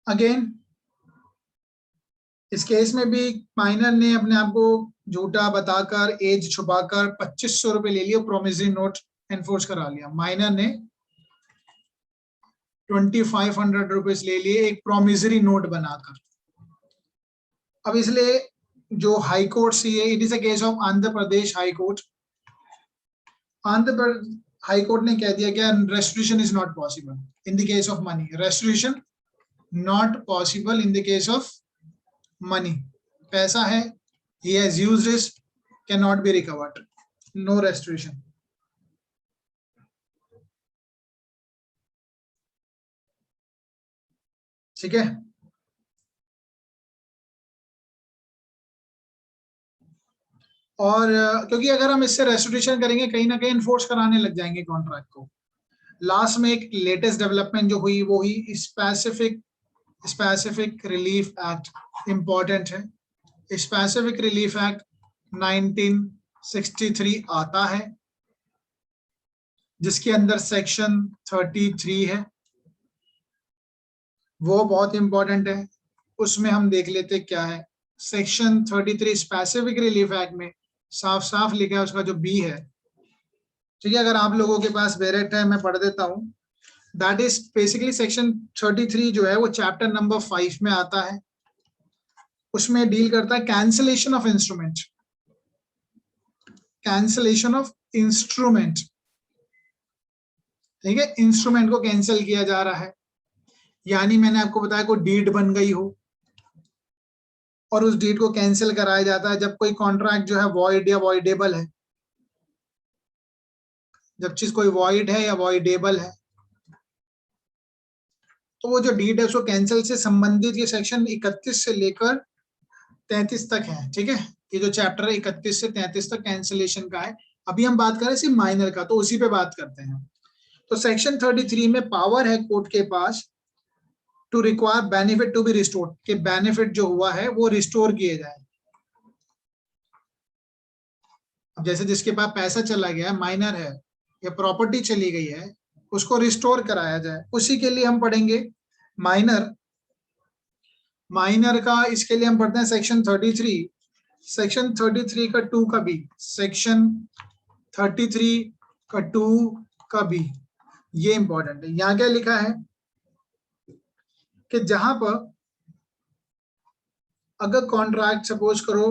अगेन इस केस में भी माइनर ने अपने आप को झूठा बताकर, एज छुपाकर 2500 रुपए ले लिया, प्रोमिसरी नोट एनफोर्स करा लिया। माइनर ने 2500 रुपीज ले लिए एक प्रोमिसरी नोट बनाकर। अब इसलिए जो हाई कोर्ट सी है, it is a case of Andhra Pradesh high court. Andhra Pradesh high court ने कह दिया कि restitution is not possible in the case of money. Restitution not possible in the case of money. पैसा है, he has used it, cannot be recovered, no restoration. ठीक है, और क्योंकि अगर हम इससे रेस्टोरेशन करेंगे कहीं ना कहीं इन्फोर्स कराने लग जाएंगे कॉन्ट्रैक्ट को. लास्ट में एक लेटेस्ट डेवलपमेंट जो हुई वो हुई स्पेसिफिक रिलीफ एक्ट. इंपॉर्टेंट है, स्पेसिफिक रिलीफ एक्ट 1963 आता है, जिसके अंदर सेक्शन 33 है, वो बहुत इंपॉर्टेंट है. उसमें हम देख लेते क्या है. सेक्शन 33 स्पेसिफिक रिलीफ एक्ट में साफ साफ लिखा है, उसका जो बी है, ठीक है, अगर आप लोगों के पास बेरेट है मैं पढ़ देता हूं. दैट इज बेसिकली सेक्शन 33 जो है वो चैप्टर नंबर 5 में आता है. उसमें डील करता है cancellation of instrument. Cancellation of instrument, ठीक है, इंस्ट्रूमेंट को कैंसिल किया जा रहा है. यानी मैंने आपको बताया कोई डीड बन गई हो और उस डीड को कैंसिल कराया जाता है जब कोई कॉन्ट्रैक्ट जो है वॉइड या वॉइडेबल है. जब चीज कोई वॉइड है या वॉइडेबल है तो वो जो डीड है उसको कैंसिल से संबंधित ये सेक्शन 31 से लेकर 33 तक है. ठीक है, ये जो चैप्टर है 31 से 33 तक कैंसिलेशन का है. अभी हम बात करें सिर्फ माइनर का, तो उसी पे बात करते हैं. तो सेक्शन 33 में पावर है कोर्ट के पास to require benefit to be restored, कि बेनिफिट जो हुआ है वो रिस्टोर किए जाए. अब जैसे जिसके पास पैसा चला गया, माइनर है या प्रॉपर्टी चली गई है, उसको रिस्टोर कराया जाए. उसी के लिए हम पढ़ेंगे माइनर. माइनर का इसके लिए हम पढ़ते हैं सेक्शन 33. सेक्शन 33 का 2 का बी, सेक्शन 33 का 2 का बी, ये इंपॉर्टेंट है. यहां क्या लिखा है कि जहां पर अगर कॉन्ट्रैक्ट सपोज करो,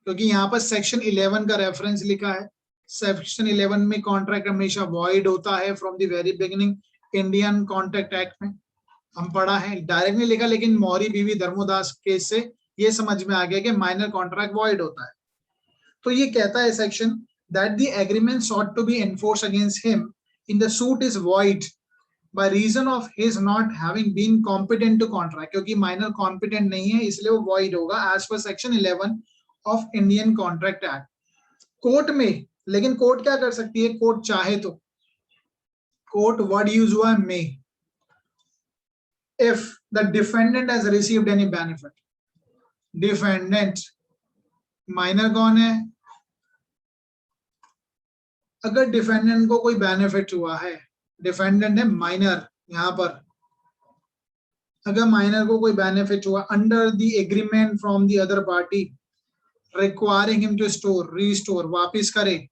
क्योंकि यहाँ पर सेक्शन 11 का रेफरेंस लिखा है. सेक्शन 11 में कॉन्ट्रैक्ट हमेशा वॉइड होता है from the very beginning. Indian contract act में हम पढ़ा है, डायरेक्ट नहीं लिखा, लेकिन मौरी बीवी धर्मोदास केस से ये समझ में आ गया कि माइनर कॉन्ट्रैक्ट वॉइड होता है. तो ये कहता है section that the agreement sought to be enforce against him in the suit is void by reason of his not having been competent to contract. क्योंकि माइनर कॉम्पिटेंट नहीं है इसलिए वो void होगा as per section 11 of Indian Contract Act. Court में, लेकिन court क्या कर सकती है, कोर्ट चाहे तो, कोर्ट वर्ड यूज हुआ है may, if the defendant has received any benefit. Defendant minor कौन है? अगर डिफेंडेंट को कोई बेनिफिट हुआ है, डिफेंडेंट है माइनर. यहां पर अगर माइनर को कोई बेनिफिट हुआ under the agreement from the other party requiring him to store, restore, वापिस करे,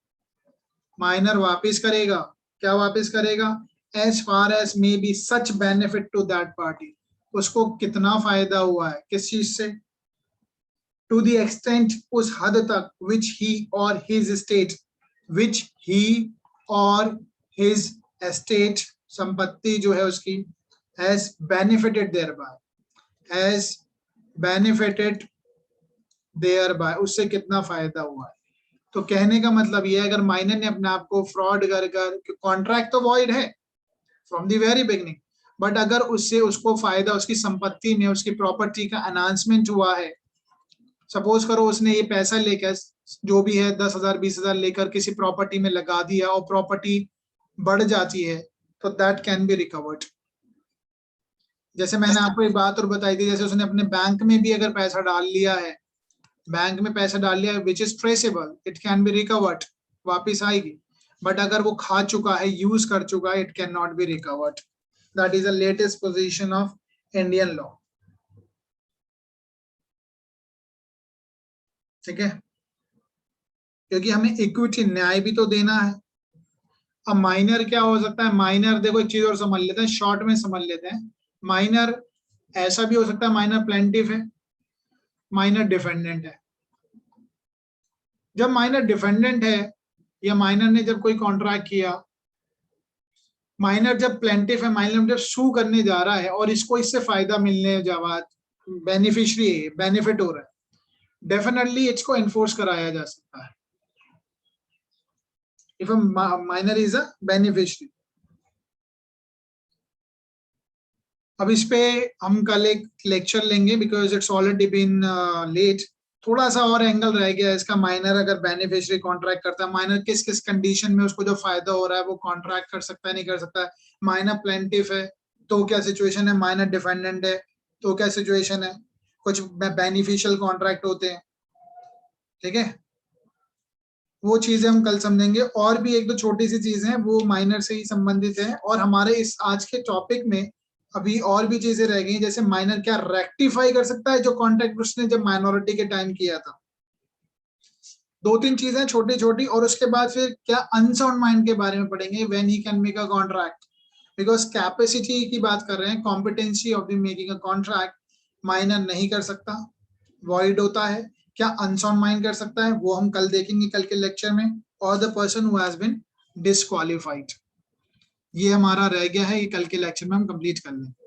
माइनर वापिस करेगा. क्या वापिस करेगा? As far as may be such benefit to that party. उसको कितना फायदा हुआ है, किस चीज से? टू द एक्सटेंट, उस हद तक, विच ही और हिज स्टेट, विच ही और हिज एस्टेट, संपत्ति जो है उसकी, has benefited thereby, has benefited thereby, उससे कितना फायदा हुआ है. तो कहने का मतलब ये है, अगर माइनर ने अपने आप को फ्रॉड कर कॉन्ट्रैक्ट तो वॉइड है from the very beginning, but अगर उससे उसको फायदा, उसकी संपत्ति में, उसकी प्रॉपर्टी का एनहांसमेंट हुआ है, सपोज करो उसने ये पैसा लेकर जो भी है 10,000 20,000 लेकर किसी प्रॉपर्टी में लगा दिया और प्रॉपर्टी बढ़ जाती है, तो दैट कैन बी रिकवर्ड. जैसे मैंने आपको एक बात और बताई थी, जैसे उसने अपने बैंक में भी अगर पैसा डाल लिया है, बैंक में पैसा डाल लिया है which is traceable, it can be recovered, वापिस आएगी. बट अगर वो खा चुका है, यूज कर चुका है, it can not be recovered. That is the latest position of Indian law. ठीक है, क्योंकि हमें इक्विटी, न्याय भी तो देना है. अब माइनर क्या हो सकता है? माइनर देखो एक चीज और समझ लेते हैं, शॉर्ट में समझ लेते हैं. माइनर ऐसा भी हो सकता है, माइनर प्लेंटिफ है, माइनर डिफेंडेंट है. जब माइनर डिफेंडेंट है या माइनर ने जब कोई कॉन्ट्रैक्ट किया माइनर जब प्लेंटिफ है, माइनर जब सू करने जा रहा है और इसको इससे फायदा मिलने जावा बेनिफिशियरी है, बेनिफिट हो रहा है, डेफिनेटली इसको एनफोर्स कराया जा सकता है if a minor is a beneficiary. अब इस पे हम कल एक लेक्चर लेंगे because it's already been late. थोड़ा सा और एंगल रह गया इसका, माइनर अगर बेनिफिशियरी कॉन्ट्रैक्ट करता है, माइनर किस किस कंडीशन में उसको जो फायदा हो रहा है वो कॉन्ट्रैक्ट कर सकता है, नहीं कर सकता है। माइनर प्लेंटिफ है तो क्या सिचुएशन है, माइनर डिफेंडेंट है तो क्या सिचुएशन है, कुछ बेनिफिशियल कॉन्ट्रैक्ट होते हैं, ठीक है। वो चीजें हम कल समझेंगे। और भी एक दो छोटी सी चीजें हैं वो माइनर से ही संबंधित है। और हमारे इस आज के टॉपिक में अभी और भी चीजें रह गई, जैसे माइनर क्या रेक्टिफाई कर सकता है जो कॉन्ट्रैक्ट उसने जब माइनॉरिटी के टाइम किया था। दो तीन चीजें छोटी छोटी, और उसके बाद फिर क्या अनसाउंड माइंड के बारे में पढ़ेंगे, when he can make a contract, because capacity की बात कर रहे हैं, competency of the making a contract minor नहीं कर सकता, वॉइड होता है। क्या अनसाउंड माइंड कर सकता है वो हम कल देखेंगे कल के लेक्चर में। और the person who has been disqualified, ये हमारा रह गया है, ये कल के लेक्चर में हम कंप्लीट कर लेंगे।